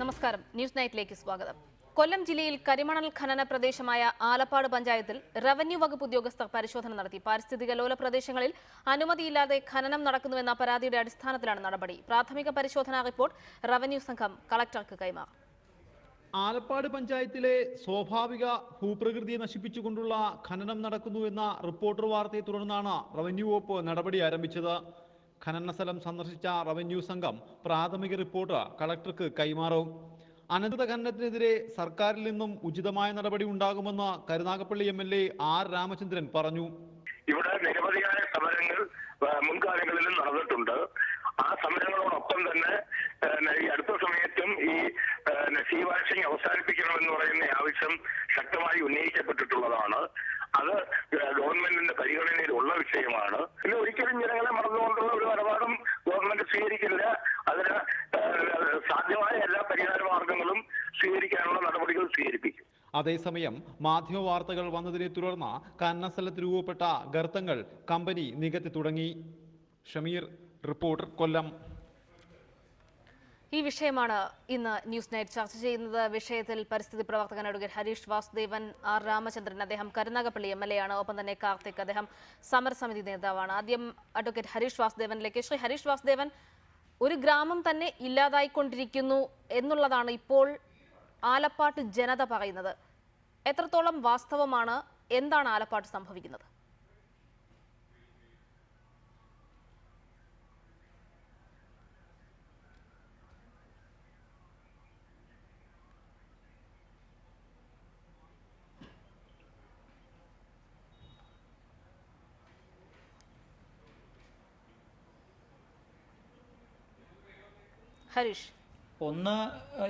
നമസ്കാരം. ന്യൂസ് നൈറ്റിലേക്ക് സ്വാഗതം. കൊല്ലം ജില്ലയിൽ കരിമണൽ ഖനന പ്രദേശമായ ആലപ്പാട് പഞ്ചായത്തിൽ റവന്യൂ വകുപ്പ് ഉദ്യോഗസ്ഥർ പരിശോധന നടത്തി. പാരിസ്ഥിതിക ലോല പ്രദേശങ്ങളിൽ അനുമതിയില്ലാതെ ഖനനം നടക്കുന്നുവെന്ന പരാതിയുടെ അടിസ്ഥാനത്തിലാണ് നടപടി. പ്രാഥമിക പരിശോധനാ റിപ്പോർട്ട് റവന്യൂ സംഘം കളക്ടർക്ക് കൈമാറും. ആലപ്പാട് പഞ്ചായത്തിലെ സ്വാഭാവിക ഭൂപ്രകൃതിയെ നശിപ്പിച്ചുകൊണ്ടുള്ള ഖനനം നടക്കുന്നുവെന്ന റിപ്പോർട്ടർ വാർത്തയെ തുടർന്നാണ് റവന്യൂ വകുപ്പ് നടപടി ആരംഭിച്ചത്. ഖനന സ്ഥലം സന്ദർശിച്ച റവന്യൂ സംഘം പ്രാഥമിക റിപ്പോർട്ട് കളക്ടർക്ക് കൈമാറും. അനധികൃത ഖനനത്തിനെതിരെ സർക്കാരിൽ നിന്നും ഉചിതമായ നടപടി ഉണ്ടാകുമെന്ന് കരുനാഗപ്പള്ളി MLA R രാമചന്ദ്രൻ പറഞ്ഞു. ഇവിടെ നിരവധിയായ സമരങ്ങൾ മുൻകാലങ്ങളിലും നടന്നിട്ടുണ്ട്. ആ സമരങ്ങളോടൊപ്പം തന്നെ ഈ അടുത്ത സമയത്തും ഈ സീവാഷിംഗ് അവസാനിപ്പിക്കണമെന്ന് പറയുന്ന ആവശ്യം ശക്തമായി ഉന്നയിക്കപ്പെട്ടിട്ടുള്ളതാണ്. അത് ഗവൺമെന്റിന്റെ പരിഗണനയിലുള്ള വിഷയമാണ്. പിന്നെ ഒരിക്കലും ജനങ്ങളെ മറന്നുകൊണ്ടുള്ള ഒരു നിലപാടും ഗവൺമെന്റ് സ്വീകരിക്കില്ല. അതിന് സാധ്യമായ എല്ലാ പരിഹാര മാർഗങ്ങളും സ്വീകരിക്കാനുള്ള നടപടികൾ സ്വീകരിപ്പിക്കും. അതേസമയം മാധ്യമ വാർത്തകൾ വന്നതിനെ തുടർന്ന് ഖനന സ്ഥലത്ത് രൂപപ്പെട്ട ഗർത്തങ്ങൾ കമ്പനി നികത്തി തുടങ്ങി. ഷമീർ, റിപ്പോർട്ടർ, കൊല്ലം. ഈ വിഷയമാണ് ഇന്ന് ന്യൂസ് നൈറ്റ് ചർച്ച ചെയ്യുന്നത്. വിഷയത്തിൽ പരിസ്ഥിതി പ്രവർത്തകൻ അഡ്വക്കേറ്റ് ഹരീഷ് വാസുദേവൻ, R രാമചന്ദ്രൻ, അദ്ദേഹം കരുനാഗപ്പള്ളി MLA ആണ്. ഒപ്പം തന്നെ കാർത്തിക്, അദ്ദേഹം സമരസമിതി നേതാവാണ്. ആദ്യം അഡ്വക്കേറ്റ് ഹരീഷ് വാസുദേവനിലേക്ക്. ശ്രീ ഹരീഷ് വാസുദേവൻ, ഒരു ഗ്രാമം തന്നെ ഇല്ലാതായിക്കൊണ്ടിരിക്കുന്നു എന്നുള്ളതാണ് ഇപ്പോൾ ആലപ്പാട്ട് ജനത പറയുന്നത്. എത്രത്തോളം വാസ്തവമാണ്? എന്താണ് ആലപ്പാട്ട് സംഭവിക്കുന്നത്? ഹരീഷ്, ഒന്ന്,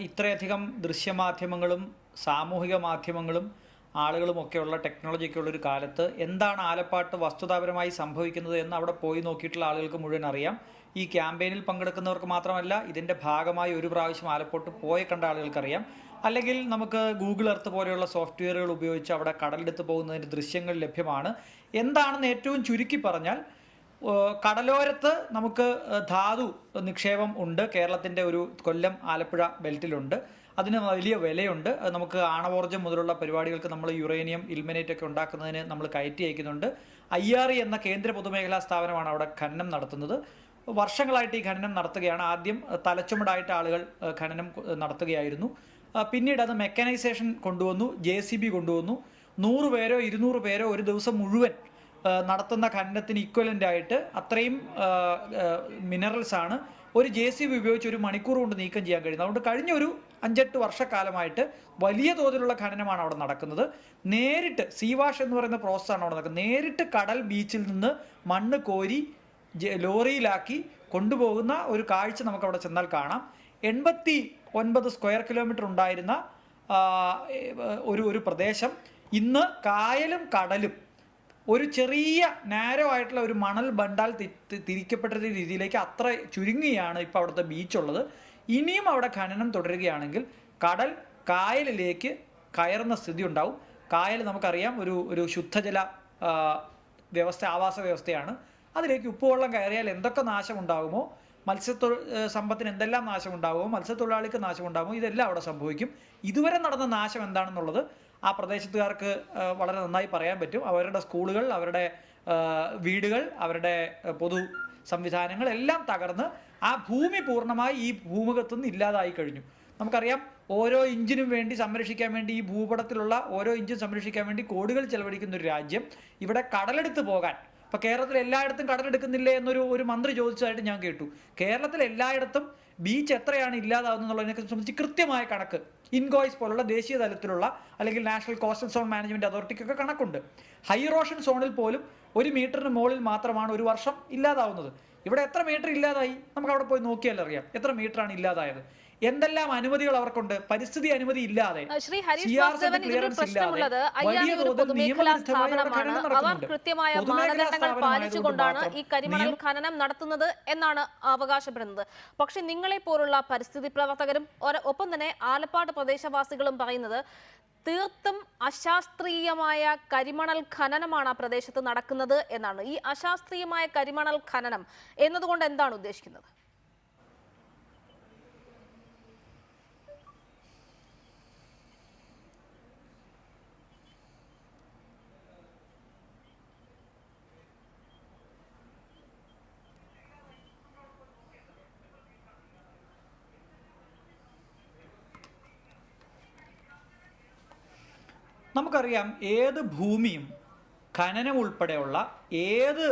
ഇത്രയധികം ദൃശ്യമാധ്യമങ്ങളും സാമൂഹിക മാധ്യമങ്ങളും ആളുകളുമൊക്കെയുള്ള ടെക്നോളജിയൊക്കെയുള്ള ഒരു കാലത്ത് എന്താണ് ആലപ്പാട്ട് വസ്തുതാപരമായി സംഭവിക്കുന്നത് എന്ന് അവിടെ പോയി നോക്കിയിട്ടുള്ള ആളുകൾക്ക് മുഴുവൻ അറിയാം. ഈ ക്യാമ്പയിനിൽ പങ്കെടുക്കുന്നവർക്ക് മാത്രമല്ല, ഇതിൻ്റെ ഭാഗമായി ഒരു പ്രാവശ്യം ആലപ്പാട്ട് പോയി കണ്ട ആളുകൾക്കറിയാം. അല്ലെങ്കിൽ നമുക്ക് ഗൂഗിൾ എർത്ത് പോലെയുള്ള സോഫ്റ്റ്വെയറുകൾ ഉപയോഗിച്ച് അവിടെ കടലെടുത്ത് പോകുന്നതിൻ്റെ ദൃശ്യങ്ങൾ ലഭ്യമാണ്. എന്താണെന്ന് ഏറ്റവും ചുരുക്കി പറഞ്ഞാൽ, കടലോരത്ത് നമുക്ക് ധാതു നിക്ഷേപം ഉണ്ട്. കേരളത്തിൻ്റെ ഒരു കൊല്ലം ആലപ്പുഴ ബെൽറ്റിലുണ്ട്. അതിന് വലിയ വിലയുണ്ട്. നമുക്ക് ആണവോർജ്ജം മുതലുള്ള പരിപാടികൾക്ക് നമ്മൾ യുറേനിയം ഇൽമിനേറ്റ് ഒക്കെ ഉണ്ടാക്കുന്നതിന് നമ്മൾ കയറ്റി അയക്കുന്നുണ്ട്. IRE എന്ന കേന്ദ്ര പൊതുമേഖലാ സ്ഥാപനമാണ് അവിടെ ഖനനം നടത്തുന്നത്. വർഷങ്ങളായിട്ട് ഈ ഖനനം നടത്തുകയാണ്. ആദ്യം തലച്ചുമടായിട്ട് ആളുകൾ ഖനനം നടത്തുകയായിരുന്നു. പിന്നീട് അത് മെക്കനൈസേഷൻ കൊണ്ടുവന്നു, JCB കൊണ്ടുവന്നു. 100 പേരോ 200 പേരോ ഒരു ദിവസം മുഴുവൻ നടത്തുന്ന ഖനനത്തിന് ഇക്വലൻ്റ് ആയിട്ട് അത്രയും മിനറൽസ് ആണ് ഒരു JCB ഉപയോഗിച്ച് ഒരു മണിക്കൂർ കൊണ്ട് നീക്കം ചെയ്യാൻ കഴിയുന്നത്. അതുകൊണ്ട് കഴിഞ്ഞ ഒരു 5-8 വർഷക്കാലമായിട്ട് വലിയ തോതിലുള്ള ഖനനമാണ് അവിടെ നടക്കുന്നത്. നേരിട്ട് സീവാഷ് എന്ന് പറയുന്ന പ്രോസസ്സാണ് അവിടെ നടക്കുന്നത്. നേരിട്ട് കടൽ ബീച്ചിൽ നിന്ന് മണ്ണ് കോരി ലോറിയിലാക്കി കൊണ്ടുപോകുന്ന ഒരു കാഴ്ച നമുക്കവിടെ ചെന്നാൽ കാണാം. 89 സ്ക്വയർ കിലോമീറ്റർ ഉണ്ടായിരുന്ന ഒരു പ്രദേശം ഇന്ന് കായലും കടലും ഒരു ചെറിയ നാരോ ആയിട്ടുള്ള ഒരു മണൽ ബണ്ടാൽ തിരിക്കപ്പെട്ട രീതിയിലേക്ക് അത്ര ചുരുങ്ങിയാണ് ഇപ്പോൾ അവിടുത്തെ ബീച്ചുള്ളത്. ഇനിയും അവിടെ ഖനനം തുടരുകയാണെങ്കിൽ കടൽ കായലിലേക്ക് കയറുന്ന സ്ഥിതി ഉണ്ടാവും. കായൽ നമുക്കറിയാം ഒരു ശുദ്ധജല വ്യവസ്ഥ, ആവാസ വ്യവസ്ഥയാണ്. അതിലേക്ക് ഉപ്പുവെള്ളം കയറിയാൽ എന്തൊക്കെ നാശമുണ്ടാകുമോ, സമ്പത്തിന് എന്തെല്ലാം നാശമുണ്ടാകുമോ, മത്സ്യത്തൊഴിലാളിക്ക് നാശമുണ്ടാകുമോ, ഇതെല്ലാം അവിടെ സംഭവിക്കും. ഇതുവരെ നടന്ന നാശം എന്താണെന്നുള്ളത് ആ പ്രദേശത്തുകാർക്ക് വളരെ നന്നായി പറയാൻ പറ്റും. അവരുടെ സ്കൂളുകൾ, അവരുടെ വീടുകൾ, അവരുടെ പൊതു സംവിധാനങ്ങൾ എല്ലാം തകർന്ന് ആ ഭൂമി പൂർണ്ണമായി ഈ ഭൂമുഖത്തുനിന്ന് ഇല്ലാതായി കഴിഞ്ഞു. നമുക്കറിയാം, ഓരോ ഇഞ്ചിനും വേണ്ടി സംരക്ഷിക്കാൻ വേണ്ടി, ഈ ഭൂപടത്തിലുള്ള ഓരോ ഇഞ്ചും സംരക്ഷിക്കാൻ വേണ്ടി കോടികൾ ചെലവഴിക്കുന്ന ഒരു രാജ്യം ഇവിടെ കടലെടുത്ത് പോകാൻ, ഇപ്പോൾ കേരളത്തിൽ എല്ലായിടത്തും കടലെടുക്കുന്നില്ലേ എന്നൊരു മന്ത്രി ചോദിച്ചതായിട്ട് ഞാൻ കേട്ടു. കേരളത്തിൽ എല്ലായിടത്തും ബീച്ച് എത്രയാണ് ഇല്ലാതാവുന്നതിനെ സംബന്ധിച്ച് കൃത്യമായ കണക്ക് ഇൻകോയ്സ് പോലുള്ള ദേശീയ തലത്തിലുള്ള അല്ലെങ്കിൽ നാഷണൽ കോസ്റ്റൽ സോൺ മാനേജ്മെൻറ്റ് അതോറിറ്റിക്കൊക്കെ കണക്കുണ്ട്. ഹൈറോഷൻ സോണിൽ പോലും 1 മീറ്ററിന് മുകളിൽ മാത്രമാണ് ഒരു വർഷം ഇല്ലാതാവുന്നത്. ഇവിടെ എത്ര മീറ്റർ ഇല്ലാതായി? നമുക്ക് അവിടെ പോയി നോക്കിയാൽ അറിയാം എത്ര മീറ്ററാണ് ഇല്ലാതായത്. എന്തെല്ലാം അനുമതികൾ അവർക്കുണ്ട്. പരിസ്ഥിതി അനുമതി ഇല്ലാതെ, ശ്രീ ഹരീഷ് വാസുദേവൻ, ഇതിലൊരു പ്രശ്നമുള്ളത് IRE ഒരു പൊതുമേഖലാ സ്ഥാപനമാണ്. അവർ കൃത്യമായ മാനദണ്ഡങ്ങൾ പാലിച്ചുകൊണ്ടാണ് ഈ കരിമണൽ ഖനനം നടത്തുന്നത് എന്നാണ് അവകാശപ്പെടുന്നത്. പക്ഷെ നിങ്ങളെ പോലുള്ള പരിസ്ഥിതി പ്രവർത്തകരും ഒപ്പം തന്നെ ആലപ്പാട് പ്രദേശവാസികളും പറയുന്നത് തീർത്തും അശാസ്ത്രീയമായ കരിമണൽ ഖനനമാണ് ആ പ്രദേശത്ത് നടക്കുന്നത് എന്നാണ്. ഈ അശാസ്ത്രീയമായ കരിമണൽ ഖനനം എന്നതുകൊണ്ട് എന്താണ് ഉദ്ദേശിക്കുന്നത്? നമുക്കറിയാം ഏത് ഭൂമിയും ഖനനം ഉൾപ്പെടെയുള്ള ഏത്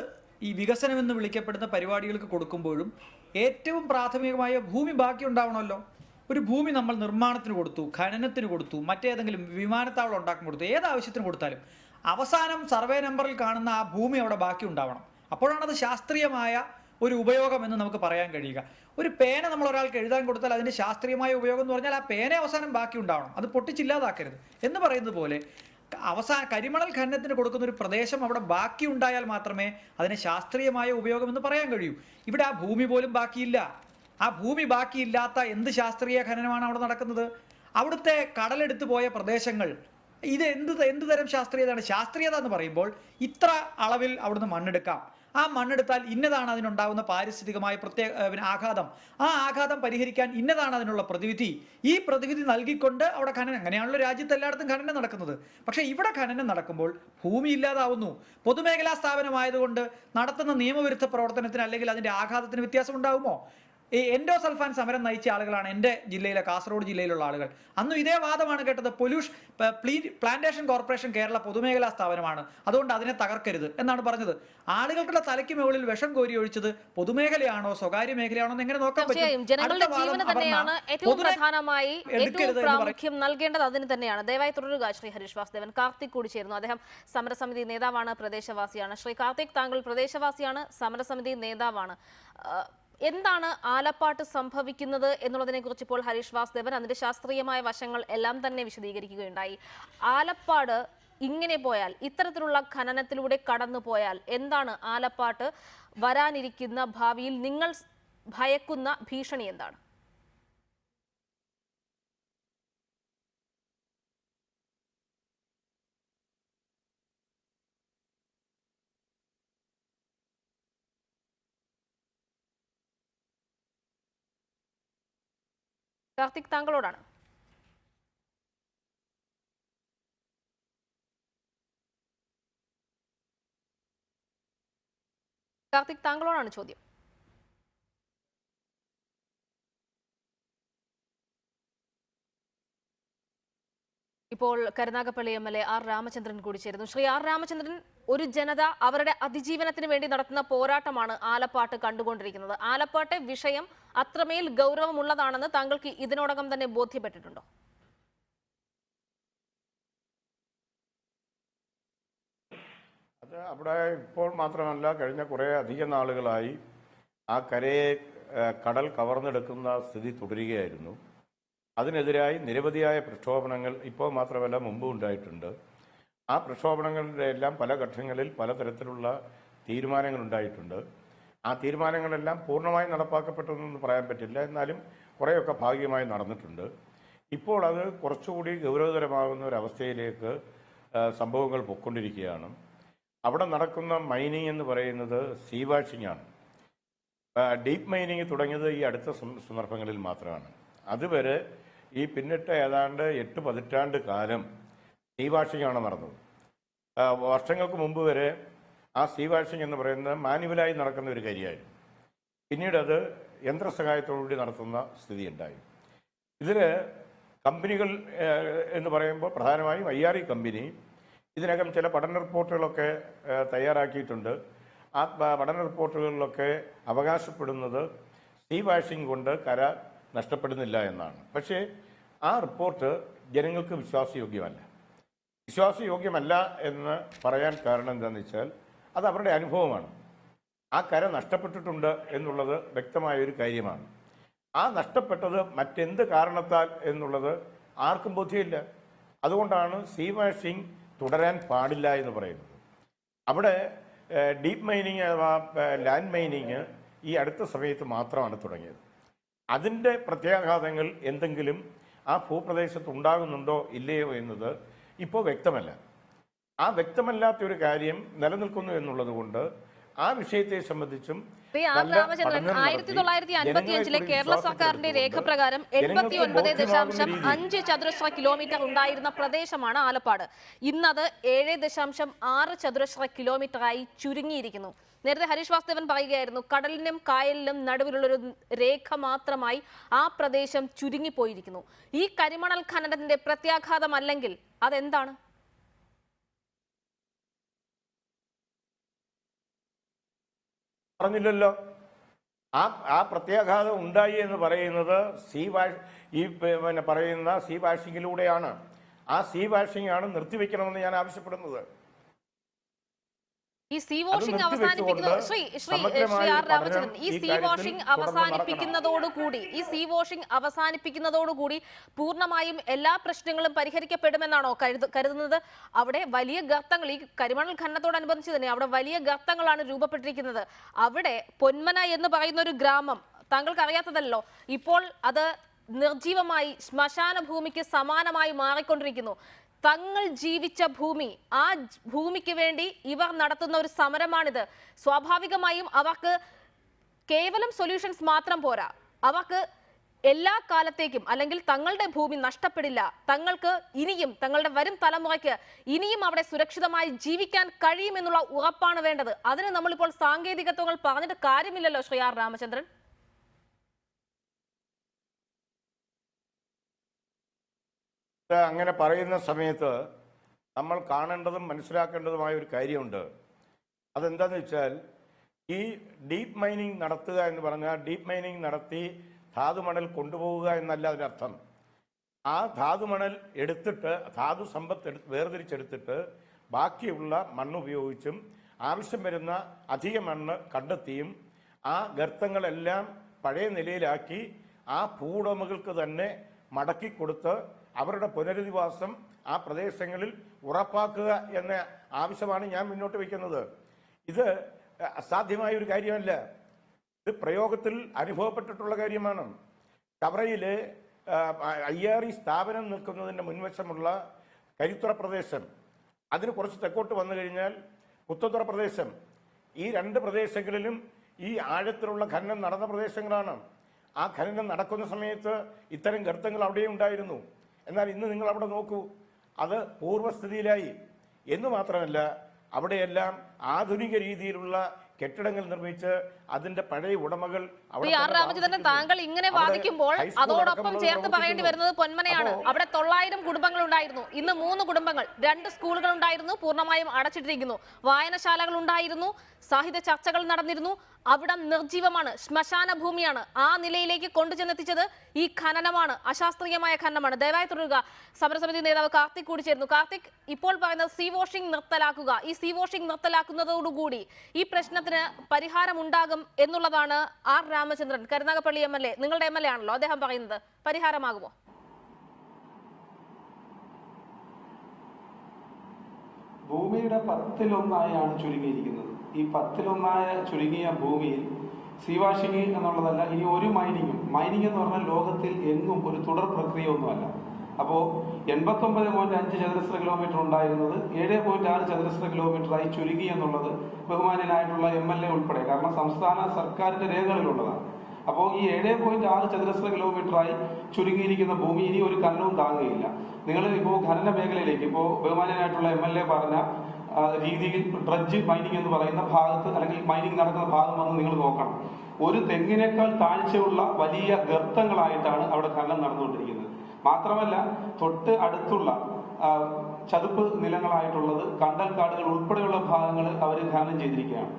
ഈ വികസനമെന്ന് വിളിക്കപ്പെടുന്ന പരിപാടികൾക്ക് കൊടുക്കുമ്പോഴും ഏറ്റവും പ്രാഥമികമായ ഭൂമി ബാക്കി ഉണ്ടാവണമല്ലോ. ഒരു ഭൂമി നമ്മൾ നിർമ്മാണത്തിന് കൊടുത്തു, ഖനനത്തിന് കൊടുത്തു, മറ്റേതെങ്കിലും വിമാനത്താവളം ഉണ്ടാക്കാൻ കൊടുത്തു, ഏത് ആവശ്യത്തിന് കൊടുത്താലും അവസാനം സർവേ നമ്പറിൽ കാണുന്ന ആ ഭൂമി അവിടെ ബാക്കി ഉണ്ടാവണം. അപ്പോഴാണത് ശാസ്ത്രീയമായ ഒരു ഉപയോഗം എന്ന് നമുക്ക് പറയാൻ കഴിയുക. ഒരു പേന നമ്മൾ ഒരാൾക്ക് എഴുതാൻ കൊടുത്താൽ അതിൻ്റെ ശാസ്ത്രീയമായ ഉപയോഗം എന്ന് പറഞ്ഞാൽ ആ പേന അവസാനം ബാക്കി ഉണ്ടാവണം, അത് പൊട്ടിച്ചില്ലാതാക്കരുത് എന്ന് പറയുന്നത് പോലെ കരിമണൽ ഖനനത്തിന് കൊടുക്കുന്ന ഒരു പ്രദേശം അവിടെ ബാക്കി ഉണ്ടായാൽ മാത്രമേ അതിന് ശാസ്ത്രീയമായ ഉപയോഗം എന്ന് പറയാൻ കഴിയൂ. ഇവിടെ ആ ഭൂമി പോലും ബാക്കിയില്ല. ആ ഭൂമി ബാക്കിയില്ലാത്ത എന്ത് ശാസ്ത്രീയ ഖനനമാണ് അവിടെ നടക്കുന്നത്? അവിടുത്തെ കടലെടുത്ത് പോയ പ്രദേശങ്ങൾ, ഇത് എന്ത് തരം ശാസ്ത്രീയതയാണ്? ശാസ്ത്രീയത എന്ന് പറയുമ്പോൾ ഇത്ര അളവിൽ അവിടുന്ന് മണ്ണെടുക്കാം, ആ മണ്ണെടുത്താൽ ഇന്നതാണ് അതിനുണ്ടാകുന്ന പാരിസ്ഥിതികമായ ആഘാതം, ആ ആഘാതം പരിഹരിക്കാൻ ഇന്നതാണ് അതിനുള്ള പ്രതിവിധി, ഈ പ്രതിവിധി നൽകിക്കൊണ്ട് അവിടെ ഖനനം, അങ്ങനെയാണല്ലോ രാജ്യത്ത് എല്ലായിടത്തും ഖനനം നടക്കുന്നത്. പക്ഷേ ഇവിടെ ഖനനം നടക്കുമ്പോൾ ഭൂമി ഇല്ലാതാവുന്നു. പൊതുമേഖലാ സ്ഥാപനമായതുകൊണ്ട് നടത്തുന്ന നിയമവിരുദ്ധ പ്രവർത്തനത്തിന് അല്ലെങ്കിൽ അതിൻ്റെ ആഘാതത്തിന് വ്യത്യാസം ഉണ്ടാകുമോ? ഈ എൻഡോസൾഫാൻ സമരം നയിച്ച ആളുകളാണ് എൻ്റെ ജില്ലയിലെ, കാസർഗോഡ് ജില്ലയിലുള്ള ആളുകൾ. അന്നും ഇതേ വാദമാണ് കേട്ടത്. പ്ലാന്റേഷൻ കോർപ്പറേഷൻ കേരള പൊതുമേഖലാ സ്ഥാപനമാണ്, അതുകൊണ്ട് അതിനെ തകർക്കരുത് എന്നാണ് പറഞ്ഞത്. ആളുകൾക്കുള്ള തലയ്ക്ക് മുകളിൽ വിഷം കോരി ഒഴിച്ചത് പൊതുമേഖലയാണോ സ്വകാര്യ മേഖലയാണോ എന്ന് എങ്ങനെ നോക്കാൻ പറ്റും? ജനങ്ങളുടെ ജീവന് തന്നെയാണ് ഏറ്റവും പ്രധാനമായി ഏറ്റവും പ്രാമുഖ്യം നൽകേണ്ടത്, അതിന് തന്നെയാണ്. ദയവായി തുടരുക ശ്രീ ഹരീഷ് വാസുദേവൻ. കാർത്തിക് കൂടി ചേരുന്നു. അദ്ദേഹം സമരസമിതി നേതാവാണ്, പ്രദേശവാസിയാണ്. ശ്രീ കാർത്തിക്, താങ്കൾ പ്രദേശവാസിയാണ്, സമരസമിതി നേതാവാണ്. എന്താണ് ആലപ്പാട്ട് സംഭവിക്കുന്നത് എന്നുള്ളതിനെ കുറിച്ച് ഇപ്പോൾ ഹരീഷ് വാസുദേവൻ അതിന്റെ ശാസ്ത്രീയമായ വശങ്ങൾ എല്ലാം തന്നെ വിശദീകരിക്കുകയുണ്ടായി. ആലപ്പാട് ഇങ്ങനെ പോയാൽ, ഇത്തരത്തിലുള്ള ഖനനത്തിലൂടെ കടന്നു പോയാൽ എന്താണ് ആലപ്പാട്ട് വരാനിരിക്കുന്ന ഭാവിയിൽ നിങ്ങൾ ഭയക്കുന്ന ഭീഷണി എന്താണ്? കാർത്തിക്, താങ്കളോടാണ്. കാർത്തിക്, താങ്കളോടാണ് ചോദ്യം. ഇപ്പോൾ കരുനാഗപ്പള്ളി MLA ആർ രാമചന്ദ്രൻ കൂടി ചേരുന്നു. ശ്രീ ആർ രാമചന്ദ്രൻ, ഒരു ജനത അവരുടെ അതിജീവനത്തിന് വേണ്ടി നടത്തുന്ന പോരാട്ടമാണ് ആലപ്പാട്ട് കണ്ടുകൊണ്ടിരിക്കുന്നത്. ആലപ്പാട്ടെ വിഷയം അത്രമേൽ ഗൗരവമുള്ളതാണെന്ന് താങ്കൾക്ക് ഇതിനോടകം തന്നെ ബോധ്യപ്പെട്ടിട്ടുണ്ടോ? അത് അവിടെ ഇപ്പോൾ മാത്രമല്ല, കഴിഞ്ഞ കുറേ അധികം നാളുകളായി ആ കരയെ കടൽ കവർന്നെടുക്കുന്ന സ്ഥിതി തുടരുകയായിരുന്നു. അതിനെതിരായി നിരവധിയായ പ്രക്ഷോഭണങ്ങൾ ഇപ്പോൾ മാത്രമല്ല മുമ്പ് ഉണ്ടായിട്ടുണ്ട്. ആ പ്രക്ഷോഭണങ്ങളുടെ എല്ലാം പല ഘട്ടങ്ങളിൽ പലതരത്തിലുള്ള തീരുമാനങ്ങളുണ്ടായിട്ടുണ്ട്. ആ തീരുമാനങ്ങളെല്ലാം പൂർണ്ണമായി നടപ്പാക്കപ്പെട്ടതെന്ന് പറയാൻ പറ്റില്ല, എന്നാലും കുറേയൊക്കെ ഭാഗികമായി നടന്നിട്ടുണ്ട്. ഇപ്പോൾ അത് കുറച്ചുകൂടി ഗൗരവതരമാകുന്ന ഒരവസ്ഥയിലേക്ക് സംഭവങ്ങൾ പൊയ്ക്കൊണ്ടിരിക്കുകയാണ്. അവിടെ നടക്കുന്ന മൈനിങ് എന്ന് പറയുന്നത് സീ വാഷിംഗ് ആണ്. ഡീപ്പ് മൈനിങ് തുടങ്ങിയത് ഈ അടുത്ത സന്ദർഭങ്ങളിൽ മാത്രമാണ്. അതുവരെ ഈ പിന്നിട്ട ഏതാണ്ട് 8 പതിറ്റാണ്ട് കാലം സീ വാഷിംഗ് ആണ് നടന്നത്. വർഷങ്ങൾക്ക് മുമ്പ് വരെ ആ സീ വാഷിംഗ് എന്ന് പറയുന്നത് മാനുവലായി നടക്കുന്ന ഒരു കാര്യമായിരുന്നു. പിന്നീട് അത് യന്ത്രസഹായത്തോടുകൂടി നടത്തുന്ന സ്ഥിതി ഉണ്ടായി. ഇതിൽ കമ്പനികൾ എന്ന് പറയുമ്പോൾ പ്രധാനമായും IRE കമ്പനി ഇതിനകം ചില പഠന റിപ്പോർട്ടുകളൊക്കെ തയ്യാറാക്കിയിട്ടുണ്ട്. ആ പഠന റിപ്പോർട്ടുകളിലൊക്കെ അവകാശപ്പെടുന്നത് സീ വാഷിംഗ് കൊണ്ട് കര നഷ്ടപ്പെടുന്നില്ല എന്നാണ്. പക്ഷേ ആ റിപ്പോർട്ട് ജനങ്ങൾക്ക് വിശ്വാസയോഗ്യമല്ല എന്ന് പറയാൻ കാരണം എന്താണെന്ന് വെച്ചാൽ അത് അവരുടെ അനുഭവമാണ്. ആ കര നഷ്ടപ്പെട്ടിട്ടുണ്ട് എന്നുള്ളത് വ്യക്തമായൊരു കാര്യമാണ്. ആ നഷ്ടപ്പെട്ടത് മറ്റെന്ത് കാരണത്താൽ എന്നുള്ളത് ആർക്കും ബോധ്യമില്ല. അതുകൊണ്ടാണ് സീ വാഷിംഗ് തുടരാൻ പാടില്ല എന്ന് പറയുന്നത്. അവിടെ ഡീപ്പ് മൈനിങ് അഥവാ ലാൻഡ് മൈനിങ് ഈ അടുത്ത സമയത്ത് മാത്രമാണ് തുടങ്ങിയത്. അതിൻ്റെ പ്രത്യാഘാതങ്ങൾ എന്തെങ്കിലും ആ ഭൂപ്രദേശത്ത് ഉണ്ടാകുന്നുണ്ടോ ഇല്ലയോ എന്നത് ഇപ്പോൾ വ്യക്തമല്ല. ആ വ്യക്തമല്ലാത്തൊരു കാര്യം നിലനിൽക്കുന്നു എന്നുള്ളത് കൊണ്ട് ആ വിഷയത്തെ സംബന്ധിച്ചും 1955 കേരള സർക്കാരിന്റെ രേഖ പ്രകാരം 89.5 ചതുരശ്ര കിലോമീറ്റർ ഉണ്ടായിരുന്ന പ്രദേശമാണ് ആലപ്പാട്. ഇന്നത് 7.6 ചതുരശ്ര കിലോമീറ്ററായി ചുരുങ്ങിയിരിക്കുന്നു. നേരത്തെ ഹരീഷ് വാസുദേവൻ പറയുകയായിരുന്നു, കടലിനും കായലിനും നടുവിലുള്ളൊരു രേഖ മാത്രമായി ആ പ്രദേശം ചുരുങ്ങിപ്പോയിരിക്കുന്നു. ഈ കരിമണൽ ഖനനത്തിന്റെ പ്രത്യാഘാതം അല്ലെങ്കിൽ അതെന്താണ്? പറഞ്ഞില്ലല്ലോ. ആ പ്രത്യാഘാതം ഉണ്ടായി എന്ന് പറയുന്നത് പറയുന്ന സീ വാഷിങ്ങിലൂടെയാണ്. ആ സീ വാഷിംഗ് ആണ് നിർത്തിവെക്കണമെന്ന് ഞാൻ ആവശ്യപ്പെടുന്നത്. ഈ സീ വാഷിംഗ് അവസാനിപ്പിക്കുന്നത് അവസാനിപ്പിക്കുന്നതോടുകൂടി പൂർണ്ണമായും എല്ലാ പ്രശ്നങ്ങളും പരിഹരിക്കപ്പെടുമെന്നാണോ കരുതുന്നത്? അവിടെ വലിയ ഗർത്തങ്ങൾ, ഈ കരിമണൽ ഖനനത്തോടനുബന്ധിച്ച് തന്നെ അവിടെ വലിയ ഗർത്തങ്ങളാണ് രൂപപ്പെട്ടിരിക്കുന്നത്. അവിടെ പൊന്മന എന്ന് പറയുന്ന ഒരു ഗ്രാമം താങ്കൾക്ക് അറിയാത്തതല്ലോ, ഇപ്പോൾ അത് നിർജീവമായി ശ്മശാന ഭൂമിക്ക് സമാനമായി മാറിക്കൊണ്ടിരിക്കുന്നു. തങ്ങൾ ജീവിച്ച ഭൂമി, ആ ഭൂമിക്ക് വേണ്ടി ഇവർ നടത്തുന്ന ഒരു സമരമാണിത്. സ്വാഭാവികമായും അവർക്ക് കേവലം സൊല്യൂഷൻസ് മാത്രം പോരാ, അവർക്ക് എല്ലാ കാലത്തേക്കും അല്ലെങ്കിൽ തങ്ങളുടെ ഭൂമി നഷ്ടപ്പെടില്ല, തങ്ങൾക്ക് ഇനിയും തങ്ങളുടെ വരും തലമുറയ്ക്ക് ഇനിയും അവിടെ സുരക്ഷിതമായി ജീവിക്കാൻ കഴിയുമെന്നുള്ള ഉറപ്പാണ് വേണ്ടത്. അതിന് നമ്മളിപ്പോൾ സാങ്കേതികത്വങ്ങൾ പറഞ്ഞിട്ട് കാര്യമില്ലല്ലോ ശ്രീ ആർ രാമചന്ദ്രൻ. അങ്ങനെ പറയുന്ന സമയത്ത് നമ്മൾ കാണേണ്ടതും മനസ്സിലാക്കേണ്ടതുമായ ഒരു കാര്യമുണ്ട്. അതെന്താന്ന് വെച്ചാൽ, ഈ ഡീപ്പ് മൈനിങ് നടത്തുക എന്ന് പറഞ്ഞാൽ ഡീപ്പ് മൈനിങ് നടത്തി ധാതുമണൽ കൊണ്ടുപോവുക എന്നല്ല അതിനർത്ഥം. ആ ധാതുമണൽ എടുത്തിട്ട്, ധാതു സമ്പത്ത് വേർതിരിച്ചെടുത്തിട്ട് ബാക്കിയുള്ള മണ്ണ് ഉപയോഗിച്ചും ആവശ്യം വരുന്ന അധിക മണ്ണ് കണ്ടെത്തിയും ആ ഗർത്തങ്ങളെല്ലാം പഴയ നിലയിലാക്കി ആ ഭൂവുടമകൾക്ക് തന്നെ മടക്കി കൊടുത്ത് അവരുടെ പുനരധിവാസം ആ പ്രദേശങ്ങളിൽ ഉറപ്പാക്കുക എന്ന ആവശ്യമാണ് ഞാൻ മുന്നോട്ട് വയ്ക്കുന്നത്. ഇത് അസാധ്യമായ ഒരു കാര്യമല്ല, ഇത് പ്രയോഗത്തിൽ അനുഭവപ്പെട്ടിട്ടുള്ള കാര്യമാണ്. ചവറയിലെ IRE സ്ഥാപനം നിൽക്കുന്നതിൻ്റെ മുൻവശമുള്ള കരിത്തുറ പ്രദേശം, അതിന് കുറച്ച് തെക്കോട്ട് വന്നു കഴിഞ്ഞാൽ കുത്തത്തുറ പ്രദേശം, ഈ രണ്ട് പ്രദേശങ്ങളിലും ഈ ആഴത്തിലുള്ള ഖനനം നടന്ന പ്രദേശങ്ങളാണ്. ആ ഖനനം നടക്കുന്ന സമയത്ത് ഇത്തരം ഗർത്തങ്ങൾ അവിടെയും ഉണ്ടായിരുന്നു. എന്നാൽ ഇന്ന് നിങ്ങൾ അവിടെ നോക്കൂ, അത് പൂർവ്വസ്ഥിതിയിലായി. എന്ന് മാത്രമല്ല, അവിടെയെല്ലാം ആധുനിക രീതിയിലുള്ള കെട്ടിടങ്ങൾ നിർമ്മിച്ച് അതിന്റെ പഴയ ഉടമകൾ രാമചന്ദ്രൻ, താങ്കൾ ഇങ്ങനെ വാദിക്കുമ്പോൾ അതോടൊപ്പം ചേർത്ത് പറയേണ്ടി വരുന്നത് പൊന്മനയാണ്. അവിടെ 900 കുടുംബങ്ങൾ ഉണ്ടായിരുന്നു, ഇന്ന് 3 കുടുംബങ്ങൾ. 2 സ്കൂളുകൾ ഉണ്ടായിരുന്നു, പൂർണ്ണമായും അടച്ചിട്ടിരിക്കുന്നു. വായനശാലകൾ ഉണ്ടായിരുന്നു, സാഹിത്യ ചർച്ചകൾ നടന്നിരുന്നു. അവിടം നിർജീവമാണ്, ശ്മശാന ഭൂമിയാണ്. ആ നിലയിലേക്ക് കൊണ്ടുചെന്നെത്തിച്ചത് ഈ ഖനനമാണ്, അശാസ്ത്രീയമായ ഖനനമാണ്. ദയവായി തുടരുക. സമരസമിതി നേതാവ് കാർത്തിക് കൂടി ചേരുന്നു. കാർത്തിക്, ഇപ്പോൾ പറയുന്നത് സീ വാഷിംഗ് നിർത്തലാക്കുക. ഈ സീ വാഷിംഗ് നിർത്തലാക്കുന്നതോടുകൂടി ഈ പ്രശ്നത്തിന് പരിഹാരം ഉണ്ടാകും എന്നുള്ളതാണ് ആർ രാമചന്ദ്രൻ, കരുനാഗപ്പള്ളി MLA, നിങ്ങളുടെ MLA ആണല്ലോ, അദ്ദേഹം പറയുന്നത്. പരിഹാരമാകുമോ? ഭൂമിയുടെ 10-1 ചുരുങ്ങിയിരിക്കുന്നത്. ഈ 10-1 ചുരുങ്ങിയ ഭൂമിയിൽ സീ വാഷിംഗ് എന്നുള്ളതല്ല, ഇനി ഒരു മൈനിങ് എന്ന് പറഞ്ഞാൽ ലോകത്തിൽ എങ്ങും ഒരു തുടർ പ്രക്രിയ ഒന്നുമല്ല. അപ്പോൾ 89.5 ചതുരശ്ര കിലോമീറ്റർ ഉണ്ടായിരുന്നത് 7.6 ചതുരശ്ര കിലോമീറ്ററായി ചുരുങ്ങി എന്നുള്ളത് ബഹുമാന്യനായിട്ടുള്ള MLA ഉൾപ്പെടെ, കാരണം സംസ്ഥാന സർക്കാരിന്റെ രേഖകളിലുള്ളതാണ്. അപ്പോൾ ഈ 7.6 ചതുരശ്ര കിലോമീറ്ററായി ചുരുങ്ങിയിരിക്കുന്ന ഭൂമി ഇനി ഒരു ഖനനവും താങ്ങുകയില്ല. നിങ്ങൾ ഇപ്പോൾ ഖനന മേഖലയിലേക്ക്, ഇപ്പോൾ ബഹുമാന്യനായിട്ടുള്ള MLA പറഞ്ഞ രീതിയിൽ ഡ്രഡ്ജ് മൈനിങ് എന്ന് പറയുന്ന ഭാഗത്ത്, അല്ലെങ്കിൽ മൈനിങ് നടക്കുന്ന ഭാഗം വന്ന് നിങ്ങൾ നോക്കണം. ഒരു തെങ്ങിനേക്കാൾ താഴ്ചയുള്ള വലിയ ഗർത്തങ്ങളായിട്ടാണ് അവിടെ ഖനനം നടന്നുകൊണ്ടിരിക്കുന്നത്. മാത്രമല്ല, തൊട്ട് അടുത്തുള്ള ചതുപ്പ് നിലങ്ങളായിട്ടുള്ളത് കണ്ടൽക്കാടുകൾ ഉൾപ്പെടെയുള്ള ഭാഗങ്ങൾ അവർ ഖനനം ചെയ്തിരിക്കുകയാണ്.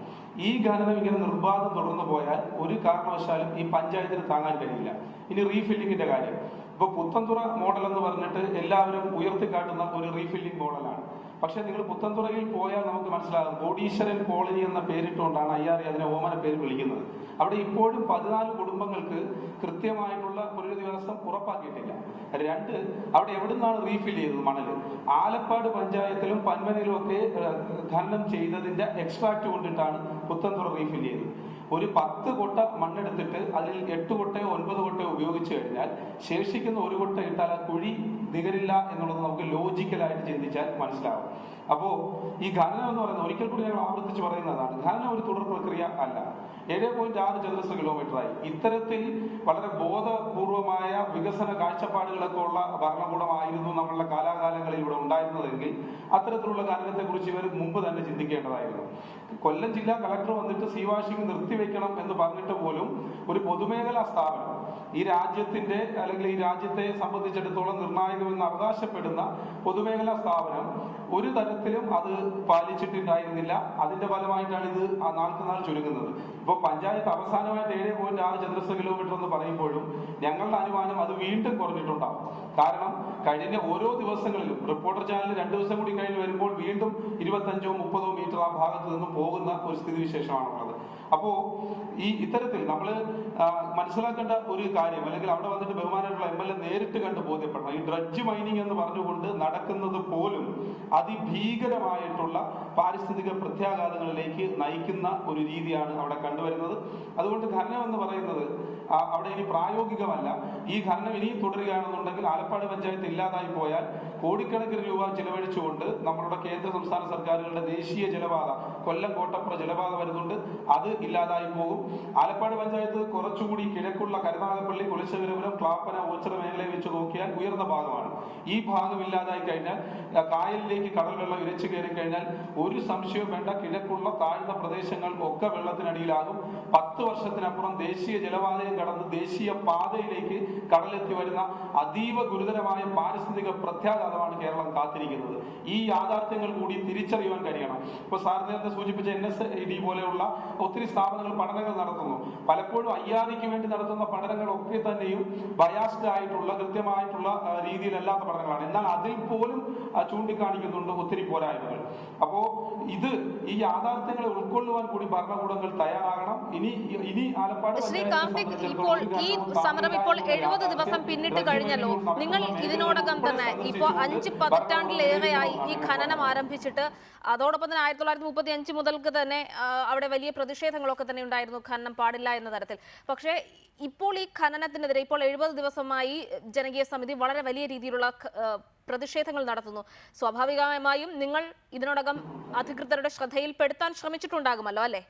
ഈ ഖനനം ഇങ്ങനെ നിർബാധം തുടർന്നു പോയാൽ ഒരു കാരണവശാലും ഈ പഞ്ചായത്തിന് താങ്ങാൻ കഴിയില്ല. ഇനി റീഫില്ലിങ്ങിന്റെ കാര്യം, ഇപ്പോൾ പുത്തൻതുറ മോഡൽ എന്ന് പറഞ്ഞിട്ട് എല്ലാവരും ഉയർത്തിക്കാട്ടുന്ന ഒരു റീഫില്ലിംഗ് മോഡലാണ്. പക്ഷെ നിങ്ങൾ പുത്തൻതുറയിൽ പോയാൽ നമുക്ക് മനസ്സിലാകും, കോടീശ്വരൻ കോളനി എന്ന പേരിട്ടുകൊണ്ടാണ് IRE അതിനെ ഓമന പേര് വിളിക്കുന്നത്. അവിടെ ഇപ്പോഴും 14 കുടുംബങ്ങൾക്ക് കൃത്യമായിട്ടുള്ള പുനരധിവാസം ഉറപ്പാക്കിയിട്ടില്ല. 2, അവിടെ എവിടെ നിന്നാണ് റീഫിൽ ചെയ്തത് മണൽ? ആലപ്പാട് പഞ്ചായത്തിലും പന്മനയിലും ഒക്കെ ഖനനം ചെയ്തതിന്റെ എക്സ്ട്രാക്ട് കൊണ്ടിട്ടാണ് പുത്തൻതുറ റീഫിൽ ചെയ്തത്. ഒരു 10 കൊട്ട മണ്ണെടുത്തിട്ട് അതിൽ 8 കൊട്ടയോ 9 കൊട്ടയോ ഉപയോഗിച്ചു കഴിഞ്ഞാൽ ശേഷിക്കുന്ന 1 കൊട്ട ഇട്ടാൽ ആ കുഴി നികരില്ല എന്നുള്ളത് നമുക്ക് ലോജിക്കലായിട്ട് ചിന്തിച്ചാൽ മനസ്സിലാവും. അപ്പോൾ ഈ ഖനനം എന്ന് പറയുന്നത്, ഒരിക്കൽ കൂടി ഞങ്ങൾ ആവർത്തിച്ച് പറയുന്നതാണ്, ഖനനം ഒരു തുടർ പ്രക്രിയ അല്ല. 7.6 ചതുരശ്ര കിലോമീറ്ററായി ഇത്തരത്തിൽ വളരെ ബോധപൂർവമായ വികസന കാഴ്ചപ്പാടുകളൊക്കെ ഉള്ള ഭരണകൂടമായിരുന്നു നമ്മളുടെ കാലാകാലങ്ങളിൽ ഇവിടെ ഉണ്ടായിരുന്നതെങ്കിൽ അത്തരത്തിലുള്ള ഖനനത്തെ കുറിച്ച് ഇവർ മുമ്പ് തന്നെ ചിന്തിക്കേണ്ടതായിരുന്നു. കൊല്ലം ജില്ലാ കളക്ടർ വന്നിട്ട് സീ വാഷിംഗ് നിർത്തിവെക്കണം എന്ന് പറഞ്ഞിട്ട് പോലും ഒരു പൊതുമേഖലാ സ്ഥാപനം, ഈ രാജ്യത്തിന്റെ അല്ലെങ്കിൽ ഈ രാജ്യത്തെ സംബന്ധിച്ചിടത്തോളം നിർണായകമെന്ന് അവകാശപ്പെടുന്ന പൊതുമേഖലാ സ്ഥാപനം ഒരു തരത്തിലും അത് പാലിച്ചിട്ടുണ്ടായിരുന്നില്ല. അതിന്റെ ഫലമായിട്ടാണ് ഇത് നാൾക്ക് നാൾ ചുരുങ്ങുന്നത്. ഇപ്പോൾ പഞ്ചായത്ത് അവസാനമായിട്ട് 7.6 ചതുരശ്ര കിലോമീറ്റർ എന്ന് പറയുമ്പോഴും ഞങ്ങളുടെ അനുമാനം അത് വീണ്ടും കുറഞ്ഞിട്ടുണ്ടാവും. കാരണം കഴിഞ്ഞ ഓരോ ദിവസങ്ങളിലും റിപ്പോർട്ടർ ചാനൽ 2 ദിവസം കൂടി കഴിഞ്ഞ് വരുമ്പോൾ വീണ്ടും 25-30 മീറ്റർ ആ ഭാഗത്ത് നിന്ന് പോകുന്ന ഒരു സ്ഥിതിവിശേഷമാണുള്ളത്. അപ്പോ ഇത്തരത്തിൽ നമ്മൾ മനസ്സിലാക്കേണ്ട ഒരു കാര്യം, അല്ലെങ്കിൽ അവിടെ വന്നിട്ട് ബഹുമാനമായിട്ടുള്ള MLA നേരിട്ട് കണ്ട് ബോധ്യപ്പെടണം. ഈ ഡ്രഡ്ജ് മൈനിങ് എന്ന് പറഞ്ഞുകൊണ്ട് നടക്കുന്നത് പോലും അതിഭീകരമായിട്ടുള്ള പാരിസ്ഥിതിക പ്രത്യാഘാതങ്ങളിലേക്ക് നയിക്കുന്ന ഒരു രീതിയാണ് അവിടെ കണ്ടുവരുന്നത്. അതുകൊണ്ട് ഖനനം എന്ന് പറയുന്നത് അവിടെ ഇനി പ്രായോഗികമല്ല. ഈ ഖനനം ഇനിയും തുടരുകയാണെന്നുണ്ടെങ്കിൽ ആലപ്പാട് പഞ്ചായത്ത് ഇല്ലാതായി പോയാൽ കോടിക്കണക്കിന് രൂപ ചിലവഴിച്ചുകൊണ്ട് നമ്മളുടെ കേന്ദ്ര സംസ്ഥാന സർക്കാരുകളുടെ ദേശീയ ജലപാത, കൊല്ലം കോട്ടപ്പുറ ജലപാത വരുന്നുണ്ട്, അത് ഇല്ലാതായി പോകും. ആലപ്പാട് പഞ്ചായത്ത് കുറച്ചുകൂടി കിഴക്കുള്ള കരുനാഗപ്പള്ളി, കുലശേഖരപുരം, ക്ലാപ്പന, ഓച്ചിറ മേഖലയെ വെച്ച് നോക്കിയാൽ ഉയർന്ന ഭാഗമാണ്. ഈ ഭാഗം ഇല്ലാതായി കഴിഞ്ഞാൽ കായലിലേക്ക് കടൽ വെള്ളം ഇരച്ചു കയറി കഴിഞ്ഞാൽ ഒരു സംശയവും വേണ്ട, കിഴക്കുള്ള താഴ്ന്ന പ്രദേശങ്ങൾ ഒക്കെ വെള്ളത്തിനടിയിലാകും. 10 വർഷത്തിനപ്പുറം ദേശീയ ജലപാതയും കടന്ന് ദേശീയ പാതയിലേക്ക് കടലെത്തി വരുന്ന അതീവ ഗുരുതരമായ പാരിസ്ഥിതിക പ്രത്യാഘാതമാണ് കേരളം കാത്തിരിക്കുന്നത്. ഈ യാഥാർത്ഥ്യങ്ങൾ കൂടി തിരിച്ചറിയുവാൻ കഴിയണം. ഇപ്പൊ സാർ നേരത്തെ സൂചിപ്പിച്ച NSID പോലെയുള്ള ഒത്തിരി സ്ഥാപനങ്ങൾ പഠനങ്ങൾ നടത്തുന്നു. പലപ്പോഴും IREക്ക് വേണ്ടി നടത്തുന്ന പഠനങ്ങളൊക്കെ തന്നെയും ബയാസ്ഡ് ആയിട്ടുള്ള, കൃത്യമായിട്ടുള്ള രീതിയിലല്ലാത്ത പഠനങ്ങളാണ്. എന്നാൽ അതിൽ പോലും ചൂണ്ടിക്കാണിക്കുന്നുണ്ട് ഒത്തിരി പോരായ്മകൾ. അപ്പോ ഈ യാഥാർത്ഥ്യങ്ങളെ ഉൾക്കൊള്ളുവാൻ കൂടി ഭരണകൂടങ്ങൾ തയ്യാറാകണം. ഇനി ആലപ്പാട് ഇപ്പോൾ ഈ സമരം ഇപ്പോൾ 70 ദിവസം പിന്നിട്ട് കഴിഞ്ഞല്ലോ. നിങ്ങൾ ഇതിനോടകം തന്നെ ഇപ്പോൾ 5 പതിറ്റാണ്ടിലേറെയായി ഈ ഖനനം ആരംഭിച്ചിട്ട്, അതോടൊപ്പം തന്നെ 1935 മുതൽക്ക് തന്നെ അവിടെ വലിയ പ്രതിഷേധങ്ങളൊക്കെ തന്നെ ഉണ്ടായിരുന്നു, ഖനനം പാടില്ല എന്ന തരത്തിൽ. പക്ഷേ ഇപ്പോൾ ഈ ഖനനത്തിനെതിരെ ഇപ്പോൾ 70 ദിവസമായി ജനകീയ സമിതി വളരെ വലിയ രീതിയിലുള്ള പ്രതിഷേധങ്ങൾ നടത്തുന്നു. സ്വാഭാവികമായും നിങ്ങൾ ഇതിനോടകം അധികൃതരുടെ ശ്രദ്ധയിൽപ്പെടുത്താൻ ശ്രമിച്ചിട്ടുണ്ടാകുമല്ലോ, അല്ലേ?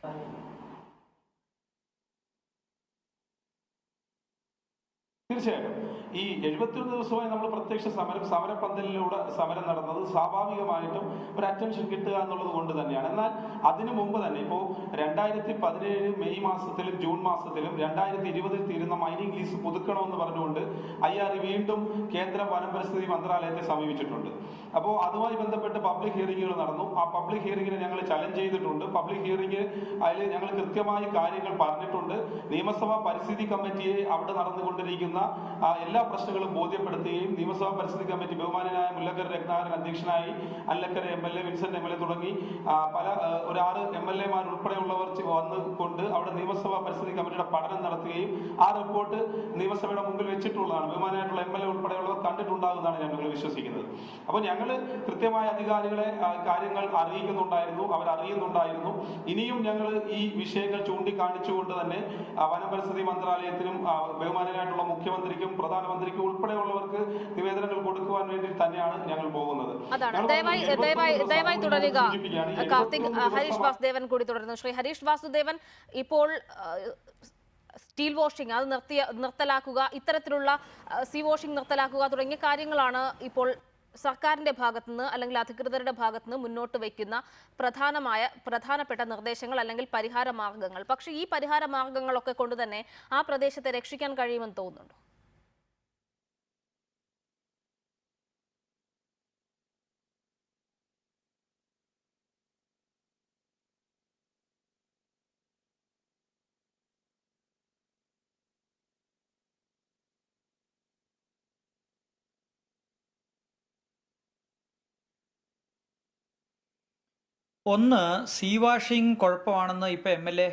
തീർച്ചയായിട്ടും ഈ 71 ദിവസമായി നമ്മൾ പ്രത്യക്ഷ സമരപന്തലിലൂടെ സമരം നടന്നത് സ്വാഭാവികമായിട്ടും ഒരു അറ്റൻഷൻ കിട്ടുക എന്നുള്ളത് കൊണ്ട് തന്നെയാണ്. എന്നാൽ അതിനു മുമ്പ് തന്നെ ഇപ്പോൾ 2017 മെയ് മാസത്തിലും ജൂൺ മാസത്തിലും 2020 തീരുന്ന മൈനിങ് ലീസ് പുതുക്കണമെന്ന് പറഞ്ഞുകൊണ്ട് IRE വീണ്ടും കേന്ദ്ര വനം പരിസ്ഥിതി മന്ത്രാലയത്തെ സമീപിച്ചിട്ടുണ്ട്. അപ്പോൾ അതുമായി ബന്ധപ്പെട്ട് പബ്ലിക് ഹിയറിംഗുകൾ നടന്നു. ആ പബ്ലിക് ഹിയറിംഗിനെ ഞങ്ങൾ ചലഞ്ച് ചെയ്തിട്ടുണ്ട്. പബ്ലിക് ഹിയറിംഗ് അതിൽ ഞങ്ങൾ കൃത്യമായി കാര്യങ്ങൾ പറഞ്ഞിട്ടുണ്ട്. നിയമസഭാ പരിസ്ഥിതി കമ്മിറ്റിയെ അവിടെ നടന്നുകൊണ്ടിരിക്കുന്ന എല്ലാ പ്രശ്നങ്ങളും ബോധ്യപ്പെടുത്തുകയും നിയമസഭാ പരിസ്ഥിതി കമ്മിറ്റി ബഹുമാനായ മുല്ലക്കര രത്നാകരൻ അധ്യക്ഷനായി, അല്ലക്കര MLA, വിൻസെന്റ് MLA തുടങ്ങി ഒരു 6 MLA-മാർ ഉൾപ്പെടെയുള്ളവർ വന്നുകൊണ്ട് അവിടെ നിയമസഭാ പരിസ്ഥിതി കമ്മിറ്റിയുടെ പഠനം നടത്തുകയും ആ റിപ്പോർട്ട് നിയമസഭയുടെ മുമ്പിൽ വെച്ചിട്ടുള്ളതാണ്. ബഹുമാനായിട്ടുള്ള MLA ഉൾപ്പെടെയുള്ളവർ കണ്ടിട്ടുണ്ടാകുന്നതാണ് ഞങ്ങൾ വിശ്വസിക്കുന്നത്. അപ്പോൾ ഞങ്ങൾ കൃത്യമായ അധികാരികളെ കാര്യങ്ങൾ അറിയിക്കുന്നുണ്ടായിരുന്നു, അവരറിയുന്നുണ്ടായിരുന്നു. ഇനിയും ഞങ്ങൾ ഈ വിഷയങ്ങൾ ചൂണ്ടിക്കാണിച്ചുകൊണ്ട് തന്നെ വനം പരിസ്ഥിതി മന്ത്രാലയത്തിനും ബഹുമാനായിട്ടുള്ള മുഖ്യമന്ത്രിക്കും പ്രധാനമന്ത്രിക്കും ഉൾപ്പെടെയുള്ളവർക്ക് നിവേദനങ്ങൾ കൊടുക്കുവാൻ വേണ്ടി തന്നെയാണ് ഞങ്ങൾ പോകുന്നത്. ദയവായി തുടരുക കാർത്തിക്. ഹരീഷ് വാസുദേവൻ കൂടി തുടരുന്നു. ശ്രീ ഹരീഷ് വാസുദേവൻ, ഇപ്പോൾ സ്റ്റീൽ വാഷിംഗ് അത് നിർത്തലാക്കുക, ഇത്തരത്തിലുള്ള സീ വാഷിംഗ് നിർത്തലാക്കുക തുടങ്ങിയ കാര്യങ്ങളാണ് ഇപ്പോൾ സർക്കാരിന്റെ ഭാഗത്തുനിന്ന് അല്ലെങ്കിൽ അധികൃതരുടെ ഭാഗത്തുനിന്ന് മുന്നോട്ട് വയ്ക്കുന്ന പ്രധാനപ്പെട്ട നിർദ്ദേശങ്ങൾ അല്ലെങ്കിൽ പരിഹാര മാർഗങ്ങൾ. പക്ഷേ ഈ പരിഹാര മാർഗങ്ങളൊക്കെ കൊണ്ട് തന്നെ ആ പ്രദേശത്തെ രക്ഷിക്കാൻ കഴിയുമെന്ന് തോന്നുന്നുണ്ടോ? ഒന്ന്, സീ വാഷിംഗ് കുഴപ്പമാണെന്ന് ഇപ്പോൾ MLA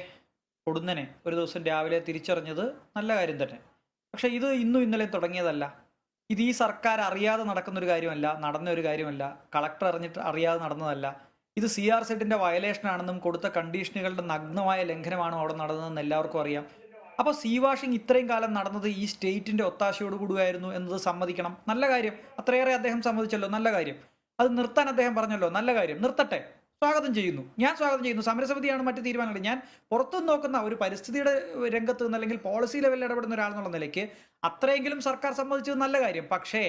പൊടുന്നനെ ഒരു ദിവസം രാവിലെ തിരിച്ചറിഞ്ഞത് നല്ല കാര്യം തന്നെ. പക്ഷേ ഇത് ഇന്നും ഇന്നലെ തുടങ്ങിയതല്ല. ഇത് ഈ സർക്കാർ അറിയാതെ നടക്കുന്നൊരു കാര്യമല്ല, നടന്ന ഒരു കാര്യമല്ല, കളക്ടർ അറിയാതെ നടന്നതല്ല. ഇത് CRZ-ന്റെ വയലേഷനാണെന്നും കൊടുത്ത കണ്ടീഷനുകളുടെ നഗ്നമായ ലംഘനമാണ് അവിടെ നടന്നതെന്ന് എല്ലാവർക്കും അറിയാം. അപ്പോൾ സീ വാഷിംഗ് ഇത്രയും കാലം നടന്നത് ഈ സ്റ്റേറ്റിൻ്റെ ഒത്താശയോട് കൂടുകയായിരുന്നു എന്നത് സമ്മതിക്കണം. നല്ല കാര്യം, അത്രയേറെ അദ്ദേഹം സമ്മതിച്ചല്ലോ, നല്ല കാര്യം. അത് നിർത്താൻ അദ്ദേഹം പറഞ്ഞല്ലോ, നല്ല കാര്യം, നിർത്തട്ടെ, സ്വാഗതം ചെയ്യുന്നു, ഞാൻ സ്വാഗതം ചെയ്യുന്നു. സമരസമിതിയാണ് മറ്റ് തീരുമാനങ്ങൾ. ഞാൻ പുറത്തുനിന്ന് നോക്കുന്ന ഒരു പരിസ്ഥിതിയുടെ രംഗത്ത് നിന്ന് അല്ലെങ്കിൽ പോളിസി ലെവലിൽ ഇടപെടുന്ന ഒരാളെന്നുള്ള നിലയ്ക്ക് അത്രയെങ്കിലും സർക്കാർ സമ്മതിച്ചത് നല്ല കാര്യം. പക്ഷേ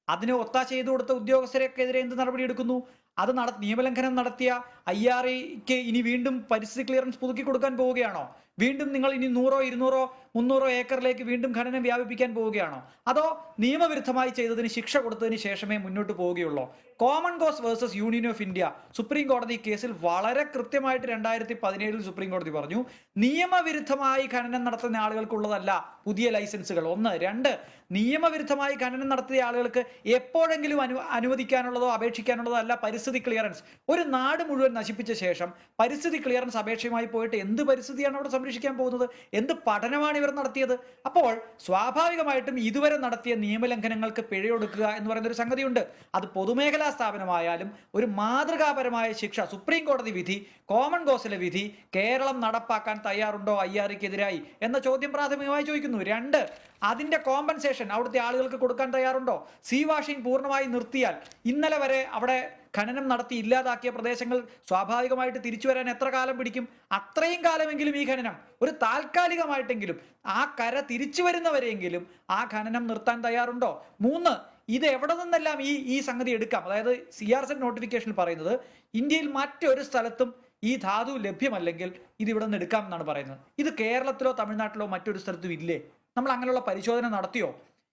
അതിന് ഒത്താശ ചെയ്തു കൊടുത്ത ഉദ്യോഗസ്ഥരെക്കെതിരെ എന്ത് നടപടി എടുക്കുന്നു? അത് നിയമലംഘനം നടത്തിയ IREക്ക് ഇനി വീണ്ടും പരിസ്ഥിതി ക്ലിയറൻസ് പുതുക്കി കൊടുക്കാൻ പോവുകയാണോ? വീണ്ടും നിങ്ങൾ ഇനി 100, 200, 300 ഏക്കറിലേക്ക് വീണ്ടും ഖനനം വ്യാപിപ്പിക്കാൻ പോവുകയാണോ? അതോ നിയമവിരുദ്ധമായി ചെയ്തതിന് ശിക്ഷ കൊടുത്തതിന് ശേഷമേ മുന്നോട്ട് പോവുകയുള്ളൂ? Common cause versus union of India supreme കോടതി കേസിൽ വളരെ കൃത്യമായിട്ട് 2017 സുപ്രീം കോടതി പറഞ്ഞു, നിയമവിരുദ്ധമായി ഖനനം നടത്തുന്ന ആളുകൾക്കുള്ളതല്ല പുതിയ ലൈസൻസുകൾ. 1. 2, നിയമവിരുദ്ധമായി ഖനനം നടത്തിയ ആളുകൾക്ക് എപ്പോഴെങ്കിലും അനുവദിക്കാനുള്ളതോ അപേക്ഷിക്കാനുള്ളതോ അല്ല പരിസ്ഥിതി ക്ലിയറൻസ്. ഒരു നാട് മുഴുവൻ നശിപ്പിച്ച ശേഷം പരിസ്ഥിതി ക്ലിയറൻസ് അപേക്ഷയുമായി പോയിട്ട് എന്ത് പരിസ്ഥിതിയാണ് അവിടെ സംരക്ഷിക്കാൻ പോകുന്നത്? എന്ത് പഠനമാണ് ഇവർ നടത്തിയത്? അപ്പോൾ സ്വാഭാവികമായിട്ടും ഇതുവരെ നടത്തിയ നിയമലംഘനങ്ങൾക്ക് പിഴയൊടുക്കുക എന്ന് പറയുന്ന ഒരു സംഗതിയുണ്ട്. അത് പൊതുമേഖലാ സ്ഥാപനമായാലും ഒരു മാതൃകാപരമായ ശിക്ഷ, സുപ്രീം കോടതി വിധി, കോമൺ കോസിലെ വിധി കേരളം നടപ്പാക്കാൻ തയ്യാറുണ്ടോ അയ്യാറിക്കെതിരായി എന്ന ചോദ്യം പ്രാഥമികമായി ചോദിക്കുന്നു. 2, അതിന്റെ കോമ്പൻസേഷൻ അവിടുത്തെ ആളുകൾക്ക് കൊടുക്കാൻ തയ്യാറുണ്ടോ? സീ വാഷിംഗ് പൂർണ്ണമായി നിർത്തിയാൽ ഇന്നലെ വരെ അവിടെ ഖനനം നടത്തി ഇല്ലാതാക്കിയ പ്രദേശങ്ങൾ സ്വാഭാവികമായിട്ട് തിരിച്ചു വരാൻ എത്ര കാലം പിടിക്കും? അത്രയും കാലമെങ്കിലും ഈ ഖനനം ഒരു താൽക്കാലികമായിട്ടെങ്കിലും ആ കര തിരിച്ചു വരുന്നവരെയെങ്കിലും ആ ഖനനം നിർത്താൻ തയ്യാറുണ്ടോ? 3, ഇത് എവിടെ നിന്നെല്ലാം ഈ സംഗതി എടുക്കാം? അതായത് CRZ നോട്ടിഫിക്കേഷനിൽ പറയുന്നത് ഇന്ത്യയിൽ മറ്റൊരു സ്ഥലത്തും ഈ ധാതു ലഭ്യമല്ലെങ്കിൽ ഇത് ഇവിടെ നിന്ന് എടുക്കാം എന്നാണ് പറയുന്നത്. ഇത് കേരളത്തിലോ തമിഴ്നാട്ടിലോ മറ്റൊരു സ്ഥലത്തും ഇല്ലേ? നമ്മൾ അങ്ങനെയുള്ള പരിശോധന നടത്തിയോ?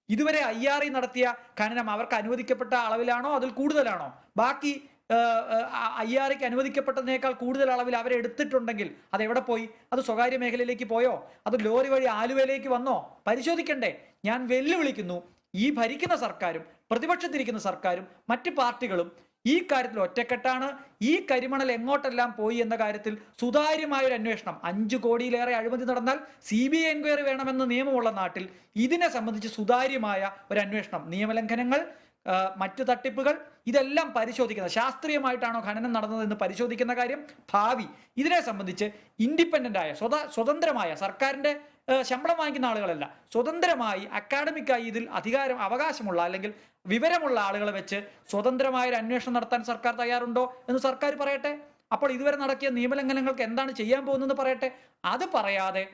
ഇതുവരെ IRE നടത്തിയ ഖനനം അവർക്ക് അനുവദിക്കപ്പെട്ട അളവിലാണോ അതിൽ കൂടുതലാണോ? ബാക്കി IREക്ക് അനുവദിക്കപ്പെട്ടതിനേക്കാൾ കൂടുതൽ അളവിൽ അവരെ എടുത്തിട്ടുണ്ടെങ്കിൽ അത് എവിടെ പോയി? അത് സ്വകാര്യ മേഖലയിലേക്ക് പോയോ? അത് ലോറി വഴി ആലുവയിലേക്ക് വന്നോ? പരിശോധിക്കണ്ടേ? ഞാൻ വെല്ലുവിളിക്കുന്നു ഈ ഭരിക്കുന്ന സർക്കാരും പ്രതിപക്ഷത്തിരിക്കുന്ന സർക്കാരും മറ്റ് പാർട്ടികളും ഈ കാര്യത്തിൽ ഒറ്റക്കെട്ടാണ്. ഈ കരിമണൽ എങ്ങോട്ടെല്ലാം പോയി എന്ന കാര്യത്തിൽ സുതാര്യമായ ഒരു അന്വേഷണം, 5 കോടിയിലേറെ അഴിമതി നടന്നാൽ CBI എൻക്വയറി വേണമെന്ന് നിയമമുള്ള നാട്ടിൽ ഇതിനെ സംബന്ധിച്ച് സുതാര്യമായ ഒരു അന്വേഷണം, നിയമലംഘനങ്ങൾ, മറ്റു തട്ടിപ്പുകൾ ഇതെല്ലാം പരിശോധിക്കുന്ന, ശാസ്ത്രീയമായിട്ടാണോ ഖനനം നടന്നതെന്ന് പരിശോധിക്കുന്ന കാര്യം, ഭാവി ഇതിനെ സംബന്ധിച്ച് ഇൻഡിപെൻഡന്റ് ആയ സ്വതന്ത്രമായ, സർക്കാരിന്റെ ശമ്പളം വാങ്ങിക്കുന്ന ആളുകളല്ല, സ്വതന്ത്രമായി അക്കാഡമിക്കായി ഇതിൽ അവകാശമുള്ള അല്ലെങ്കിൽ വിവരമുള്ള ആളുകളെ വെച്ച് സ്വതന്ത്രമായ ഒരു അന്വേഷണം നടത്താൻ സർക്കാർ തയ്യാറുണ്ടോ എന്ന് സർക്കാർ പറയട്ടെ. അപ്പോൾ ഇതുവരെ നടക്കിയ നിയമലംഘനങ്ങൾക്ക് എന്താണ് ചെയ്യാൻ പോകുന്നതെന്ന് പറയട്ടെ. അത് പറയാതെ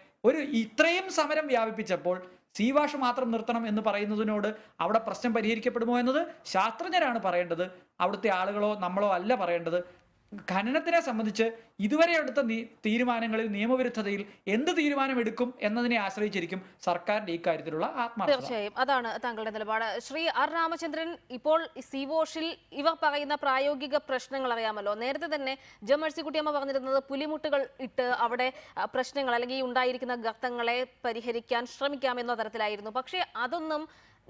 ഇത്രയും സമരം വ്യാപിപ്പിച്ചപ്പോൾ സീ വാഷ് മാത്രം നിർത്തണം എന്ന് പറയുന്നതിനോട് അവിടെ പ്രശ്നം പരിഹരിക്കപ്പെടുമോ എന്നത് ശാസ്ത്രജ്ഞരാണ് പറയേണ്ടത്, അവിടുത്തെ ആളുകളോ നമ്മളോ അല്ല പറയേണ്ടത്. ഖനനത്തിനെ സംബന്ധിച്ച് ഇതുവരെ എടുത്ത തീരുമാനങ്ങളിൽ നിയമവിരുദ്ധതയിൽ എന്ത് തീരുമാനമെടുക്കും എന്നതിനെ ആശ്രയിച്ചിരിക്കും സർക്കാരിന്റെ ഈ കാര്യത്തിലുള്ള ആത്മാർത്ഥത. തീർച്ചയായും അതാണ് താങ്കളുടെ നിലപാട്. ശ്രീ ആർ രാമചന്ദ്രൻ, ഇപ്പോൾ സീ വാഷിൽ ഇവർ പറയുന്ന പ്രായോഗിക പ്രശ്നങ്ങൾ അറിയാമല്ലോ. നേരത്തെ തന്നെ ജമേഴ്സിക്കുട്ടിയമ്മ പറഞ്ഞിരുന്നത് പുലിമുട്ടുകൾ ഇട്ട് അവിടെ പ്രശ്നങ്ങൾ അല്ലെങ്കിൽ ഉണ്ടായിരിക്കുന്ന ഗർത്തങ്ങളെ പരിഹരിക്കാൻ ശ്രമിക്കാമെന്ന തരത്തിലായിരുന്നു. പക്ഷേ അതൊന്നും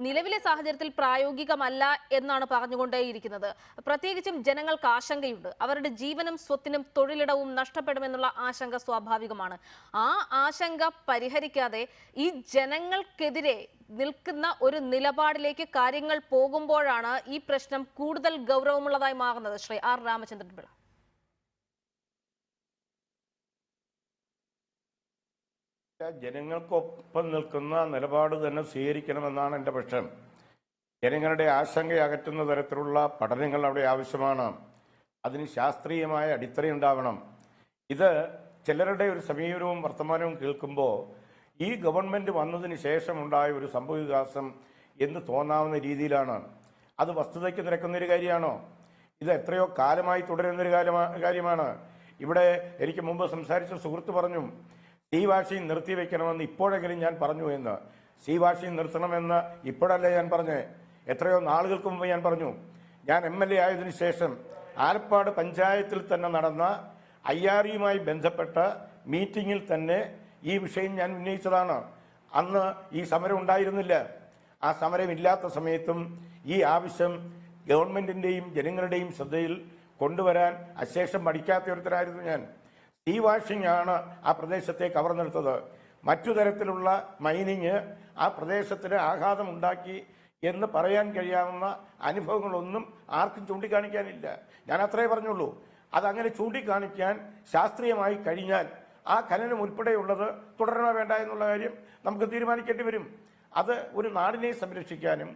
നിലവിലെ സാഹചര്യത്തിൽ പ്രായോഗികമല്ല എന്നാണ് പറഞ്ഞുകൊണ്ടേയിരിക്കുന്നത്. പ്രത്യേകിച്ചും ജനങ്ങൾക്ക് ആശങ്കയുണ്ട്. അവരുടെ ജീവനും സ്വത്തിനും തൊഴിലിടവും നഷ്ടപ്പെടുമെന്നുള്ള ആശങ്ക സ്വാഭാവികമാണ്. ആ ആശങ്ക പരിഹരിക്കാതെ ഈ ജനങ്ങൾക്കെതിരെ നിൽക്കുന്ന ഒരു നിലപാടിലേക്ക് കാര്യങ്ങൾ പോകുമ്പോഴാണ് ഈ പ്രശ്നം കൂടുതൽ ഗൗരവമുള്ളതായി മാറുന്നത്. ശ്രീ ആർ രാമചന്ദ്രൻ പിള്ള. ജനങ്ങൾക്കൊപ്പം നിൽക്കുന്ന നിലപാട് തന്നെ സ്വീകരിക്കണമെന്നാണ് എൻ്റെ പക്ഷം. ജനങ്ങളുടെ ആശങ്ക അകറ്റുന്ന തരത്തിലുള്ള പഠനങ്ങൾ അവിടെ ആവശ്യമാണ്. അതിന് ശാസ്ത്രീയമായ അടിത്തറയുണ്ടാവണം. ഇത് ചിലരുടെ ഒരു സമീപനവും വർത്തമാനവും കേൾക്കുമ്പോൾ ഈ ഗവൺമെൻറ് വന്നതിന് ശേഷമുണ്ടായ ഒരു സംഭവവികാസം എന്ന് തോന്നാവുന്ന രീതിയിലാണ്. അത് വസ്തുതയ്ക്ക് നിരക്കുന്നൊരു കാര്യമാണോ? ഇത് എത്രയോ കാലമായി തുടരുന്നൊരു കാര്യമാണ്. ഇവിടെ എനിക്ക് മുമ്പ് സംസാരിച്ച സുഹൃത്ത് പറഞ്ഞു സീ വാഷിംഗ് നിർത്തിവെക്കണമെന്ന് ഇപ്പോഴെങ്കിലും ഞാൻ പറഞ്ഞു എന്ന്. സീ വാഷിംഗ് നിർത്തണമെന്ന് ഇപ്പോഴല്ല ഞാൻ പറഞ്ഞേ, എത്രയോ നാളുകൾക്ക് മുമ്പ് ഞാൻ പറഞ്ഞു. ഞാൻ MLA ആയതിനു ശേഷം ആലപ്പാട് പഞ്ചായത്തിൽ തന്നെ നടന്ന IREയുമായി ബന്ധപ്പെട്ട മീറ്റിങ്ങിൽ തന്നെ ഈ വിഷയം ഞാൻ ഉന്നയിച്ചതാണ്. അന്ന് ഈ സമരം ഉണ്ടായിരുന്നില്ല. ആ സമരമില്ലാത്ത സമയത്തും ഈ ആവശ്യം ഗവൺമെന്റിന്റെയും ജനങ്ങളുടെയും ശ്രദ്ധയിൽ കൊണ്ടുവരാൻ അശേഷം മടിക്കാത്ത ഒരുത്തരായിരുന്നു ഞാൻ. സീ വാഷിംഗ് ആണ് ആ പ്രദേശത്തെ കവർന്നെടുത്തത്. മറ്റു തരത്തിലുള്ള മൈനിങ് ആ പ്രദേശത്തിന് ആഘാതമുണ്ടാക്കി എന്ന് പറയാൻ കഴിയാവുന്ന അനുഭവങ്ങളൊന്നും ആർക്കും ചൂണ്ടിക്കാണിക്കാനില്ല. ഞാൻ അത്രേ പറഞ്ഞുള്ളൂ. അതങ്ങനെ ചൂണ്ടിക്കാണിക്കാൻ ശാസ്ത്രീയമായി കഴിഞ്ഞാൽ ആ ഖനനം ഉൾപ്പെടെയുള്ളത് തുടരണോ വേണ്ട എന്നുള്ള കാര്യം നമുക്ക് തീരുമാനിക്കേണ്ടി വരും. അത് ഒരു നാടിനെ സംരക്ഷിക്കാനും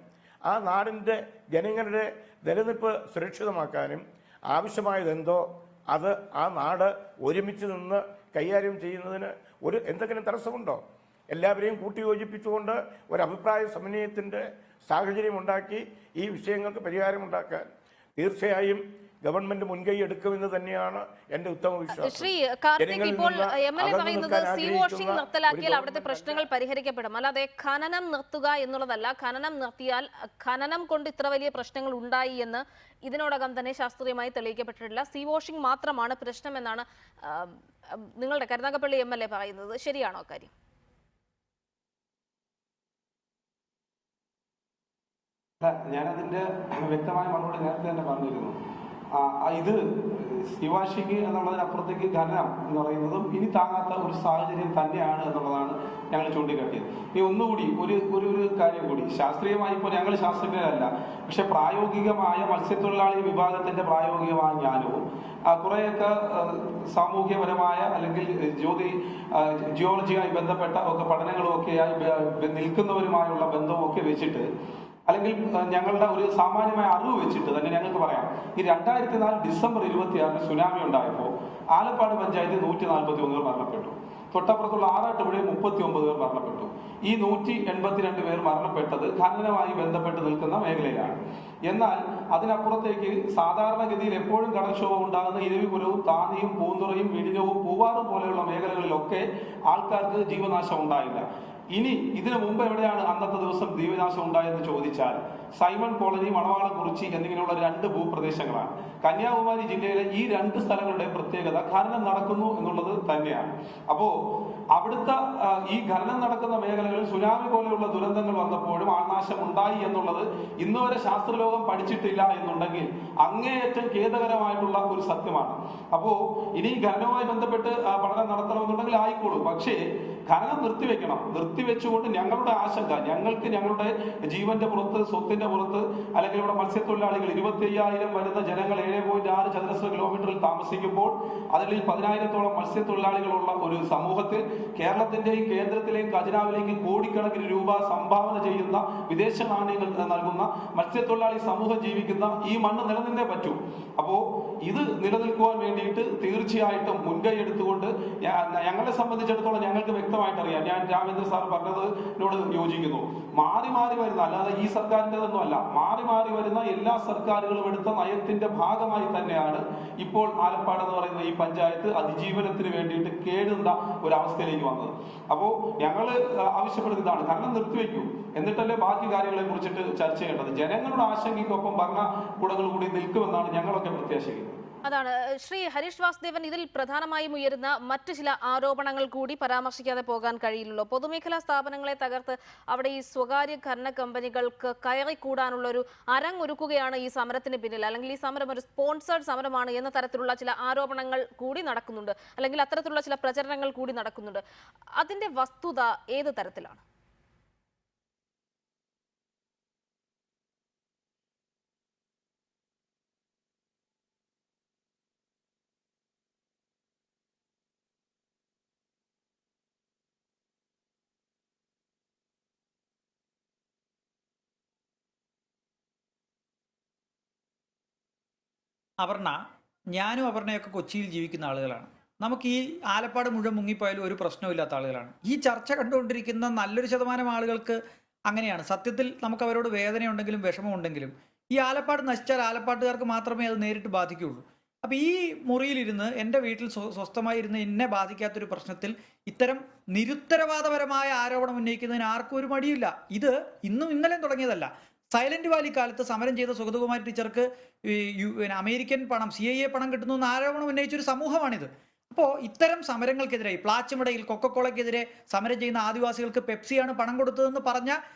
ആ നാടിൻ്റെ ജനങ്ങളുടെ നിലനിൽപ്പ് സുരക്ഷിതമാക്കാനും ആവശ്യമായതെന്തോ അത് ആ നാട് ഒരുമിച്ച് നിന്ന് കൈകാര്യം ചെയ്യുന്നതിന് എന്തെങ്കിലും തടസ്സമുണ്ടോ? എല്ലാവരെയും കൂട്ടിയോജിപ്പിച്ചുകൊണ്ട് ഒരു അഭിപ്രായ സമന്വയത്തിൻ്റെ സാഹചര്യം ഉണ്ടാക്കി ഈ വിഷയങ്ങൾക്ക് പരിഹാരമുണ്ടാക്കാൻ തീർച്ചയായും ഗവൺമെന്റ് മുൻകൈ എടുക്കുമെന്ന് തന്നെയാണ് എന്റെ ഉത്തമ വിശ്വാസം. ശ്രീ കാർത്തിക്, ഇപ്പോൾ MLA പറയുന്നത് സീ വാഷിംഗ് നിർത്തലാക്കിയാൽ അവിടുത്തെ പ്രശ്നങ്ങൾ പരിഹരിക്കപ്പെടും, അല്ലാതെ ഖനനം നിർത്തുക എന്നുള്ളതല്ല. ഖനനം നിർത്തിയാൽ ഖനനം കൊണ്ട് ഇത്ര വലിയ പ്രശ്നങ്ങൾ ഉണ്ടായി എന്ന് ഇതിനോടകം തന്നെ ശാസ്ത്രീയമായി തെളിയിക്കപ്പെട്ടിട്ടില്ല. സീ വാഷിംഗ് മാത്രമാണ് പ്രശ്നമെന്നാണ് നിങ്ങളുടെ കരുനാഗപ്പള്ളി MLA പറയുന്നത്. ശരിയാണോ കാര്യം? ഞാനതിന്റെ വ്യക്തമായ മറുപടി നേരത്തെ തന്നെ പറഞ്ഞിരുന്നു. ഇത് ശിവാശിക്ക് എന്നുള്ളതിനപ്പുറത്തേക്ക് ഖനനം എന്ന് പറയുന്നതും ഇനി താങ്ങാത്ത ഒരു സാഹചര്യം തന്നെയാണ് എന്നുള്ളതാണ് ഞങ്ങൾ ചൂണ്ടിക്കാട്ടിയത്. ഇനി ഒന്നുകൂടി ഒരു കാര്യം കൂടി, ശാസ്ത്രീയമായി ഇപ്പോൾ ഞങ്ങൾ ശാസ്ത്രജ്ഞരല്ല, പക്ഷെ പ്രായോഗികമായ മത്സ്യത്തൊഴിലാളി വിഭാഗത്തിന്റെ പ്രായോഗികമായ ജ്ഞാനവും കുറേയൊക്കെ സാമൂഹ്യപരമായ അല്ലെങ്കിൽ ജിയോളജിയുമായി ബന്ധപ്പെട്ട ഒക്കെ പഠനങ്ങളും ഒക്കെയായി നിൽക്കുന്നവരുമായുള്ള ബന്ധവും ഒക്കെ വെച്ചിട്ട്, അല്ലെങ്കിൽ ഞങ്ങളുടെ ഒരു സാമാന്യമായ അറിവ് വെച്ചിട്ട് തന്നെ ഞങ്ങൾക്ക് പറയാം, ഈ 2004 ഡിസംബർ 26 സുനാമി ഉണ്ടായപ്പോൾ ആലപ്പാട് പഞ്ചായത്തിൽ 141 പേർ മരണപ്പെട്ടു. തൊട്ടപ്പുറത്തുള്ള ആറാട്ടുപുഴ 39 പേർ മരണപ്പെട്ടു. ഈ 182 പേർ മരണപ്പെട്ടത് ഖനനവുമായി ബന്ധപ്പെട്ട് നിൽക്കുന്ന മേഖലയിലാണ്. എന്നാൽ അതിനപ്പുറത്തേക്ക് സാധാരണഗതിയിൽ എപ്പോഴും കടൽക്ഷോഭം ഉണ്ടാകുന്ന ഇരവിപുരവും താന്നിയും പൂന്തുറയും വിഴിഞ്ഞവും പൂവാറും പോലെയുള്ള മേഖലകളിലൊക്കെ ആൾക്കാർക്ക് ജീവനാശം ഉണ്ടായില്ല. ഇനി ഇതിനു മുമ്പ് എവിടെയാണ് അന്നത്തെ ദിവസം ജീവനാശം ഉണ്ടായെന്ന് ചോദിച്ചാൽ സൈമൺ കോളനി, മണവാളംകുറിച്ചി എന്നിങ്ങനെയുള്ള 2 ഭൂപ്രദേശങ്ങളാണ്. കന്യാകുമാരി ജില്ലയിലെ ഈ 2 സ്ഥലങ്ങളുടെ പ്രത്യേകത ഖനനം നടക്കുന്നു എന്നുള്ളത് തന്നെയാണ്. അപ്പോ അവിടുത്തെ ഈ ഖനനം നടക്കുന്ന മേഖലകളിൽ സുനാമി പോലെയുള്ള ദുരന്തങ്ങൾ വന്നപ്പോഴും ആൾനാശം ഉണ്ടായി എന്നുള്ളത് ഇന്നുവരെ ശാസ്ത്രലോകം പഠിച്ചിട്ടില്ല എന്നുണ്ടെങ്കിൽ അങ്ങേയറ്റം ഖേദകരമായിട്ടുള്ള ഒരു സത്യമാണ്. അപ്പോ ഇനി ഖനനവുമായി ബന്ധപ്പെട്ട് പഠനം നടത്തണമെന്നുണ്ടെങ്കിൽ ആയിക്കോളൂ, പക്ഷേ ഖനനം നിർത്തിവെക്കണം. നിർത്തിവെച്ചുകൊണ്ട് ഞങ്ങളുടെ ആശങ്ക, ഞങ്ങൾക്ക് ഞങ്ങളുടെ ജീവന്റെ പുറത്ത്, സ്വത്തിന്റെ പുറത്ത്, അല്ലെങ്കിൽ ഇവിടെ മത്സ്യത്തൊഴിലാളികൾ 25,000 വരുന്ന ജനങ്ങൾ 7.6 ചതുരശ്ര കിലോമീറ്ററിൽ താമസിക്കുമ്പോൾ അതിൽ 10,000-ഓളം മത്സ്യത്തൊഴിലാളികളുള്ള ഒരു സമൂഹത്തിൽ കേരളത്തിന്റെയും കേന്ദ്രത്തിലെയും ഖജനാവിലേക്ക് കോടിക്കണക്കിന് രൂപ സംഭാവന ചെയ്യുന്ന, വിദേശ നാണ്യങ്ങൾ നൽകുന്ന മത്സ്യത്തൊഴിലാളി സമൂഹം ജീവിക്കുന്ന ഈ മണ്ണ് നിലനിന്നേ പറ്റൂ. അപ്പോ ഇത് നിലനിൽക്കുവാൻ വേണ്ടിയിട്ട് തീർച്ചയായിട്ടും മുൻകൈ എടുത്തുകൊണ്ട് ഞങ്ങളെ സംബന്ധിച്ചിടത്തോളം ഞങ്ങൾക്ക് വ്യക്തമായിട്ട് അറിയാം. ഞാൻ രാമേന്ദ്ര സാർ പറഞ്ഞതിനോട് യോജിക്കുന്നു. മാറി മാറി വരുന്ന, അല്ലാതെ ഈ സർക്കാരിൻ്റെതൊന്നും അല്ല, മാറി മാറി വരുന്ന എല്ലാ സർക്കാരുകളും എടുത്ത നയത്തിന്റെ ഭാഗമായി തന്നെയാണ് ഇപ്പോൾ ആലപ്പാട് എന്ന് പറയുന്ന ഈ പഞ്ചായത്ത് അതിജീവനത്തിന് വേണ്ടിയിട്ട് കേടുന്ന ഒരവസ്ഥയിലേക്ക് വന്നത്. അപ്പോൾ ഞങ്ങൾ ആവശ്യപ്പെടുന്ന ഇതാണ്, ഖനനം നിർത്തിവെക്കൂ, എന്നിട്ടല്ലേ ബാക്കി കാര്യങ്ങളെ കുറിച്ചിട്ട് ചർച്ച ചെയ്യേണ്ടത്. ജനങ്ങളുടെ ആശങ്കയ്ക്കൊപ്പം ഭരണകൂടങ്ങൾ കൂടി നിൽക്കുമെന്നാണ് ഞങ്ങളൊക്കെ പ്രത്യാശിക്കുന്നത്. അതാണ് ശ്രീ ഹരീഷ് വാസുദേവൻ, ഇതിൽ പ്രധാനമായും ഉയരുന്ന മറ്റു ചില ആരോപണങ്ങൾ കൂടി പരാമർശിക്കാതെ പോകാൻ കഴിയില്ലല്ലോ. പൊതുമേഖലാ സ്ഥാപനങ്ങളെ തകർത്ത് അവിടെ ഈ സ്വകാര്യ ഖനന കമ്പനികൾക്ക് കയറിക്കൂടാനുള്ള ഒരു അരങ്ങൊരുക്കുകയാണ് ഈ സമരത്തിന് പിന്നിൽ, അല്ലെങ്കിൽ ഈ സമരം ഒരു സ്പോൺസേഡ് സമരമാണ് എന്ന തരത്തിലുള്ള ചില ആരോപണങ്ങൾ കൂടി നടക്കുന്നുണ്ട്, അല്ലെങ്കിൽ അത്തരത്തിലുള്ള ചില പ്രചരണങ്ങൾ കൂടി നടക്കുന്നുണ്ട്. അതിന്റെ വസ്തുത ഏത് തരത്തിലാണ്? അപർണ, ഞാനും അപർണയൊക്കെ കൊച്ചിയിൽ ജീവിക്കുന്ന ആളുകളാണ്. നമുക്ക് ഈ ആലപ്പാട് മുഴുവൻ മുങ്ങിപ്പോയാലും ഒരു പ്രശ്നമില്ലാത്ത ആളുകളാണ്. ഈ ചർച്ച കണ്ടുകൊണ്ടിരിക്കുന്ന നല്ലൊരു ശതമാനം ആളുകൾക്ക് അങ്ങനെയാണ്. സത്യത്തിൽ നമുക്ക് അവരോട് വേദനയുണ്ടെങ്കിലും വിഷമമുണ്ടെങ്കിലും ഈ ആലപ്പാട് നശിച്ചാൽ ആലപ്പാട്ടുകാർക്ക് മാത്രമേ അത് നേരിട്ട് ബാധിക്കുകയുള്ളൂ. അപ്പം ഈ മുറിയിലിരുന്ന് എൻ്റെ വീട്ടിൽ സ്വസ്ഥമായി ഇരുന്ന് എന്നെ ബാധിക്കാത്തൊരു പ്രശ്നത്തിൽ ഇത്തരം നിരുത്തരവാദപരമായ ആരോപണം ഉന്നയിക്കുന്നതിന് ആർക്കും ഒരു മടിയില്ല. ഇത് ഇന്നും ഇന്നലെയും തുടങ്ങിയതല്ല. സൈലന്റ് വാലി കാലത്ത് സമരം ചെയ്ത സുഗതകുമാരി ടീച്ചർക്ക് അമേരിക്കൻ പണം, CIA പണം കിട്ടുന്നു എന്ന് ആരോപണം ഉന്നയിച്ചൊരു സമൂഹമാണിത്. അപ്പോൾ ഇത്തരം സമരങ്ങൾക്കെതിരെ, പ്ലാച്ചിമടയിൽ കൊക്കക്കോളയ്ക്കെതിരെ സമരം ചെയ്യുന്ന ആദിവാസികൾക്ക് പെപ്സിയാണ് പണം കൊടുത്തതെന്ന് പറഞ്ഞ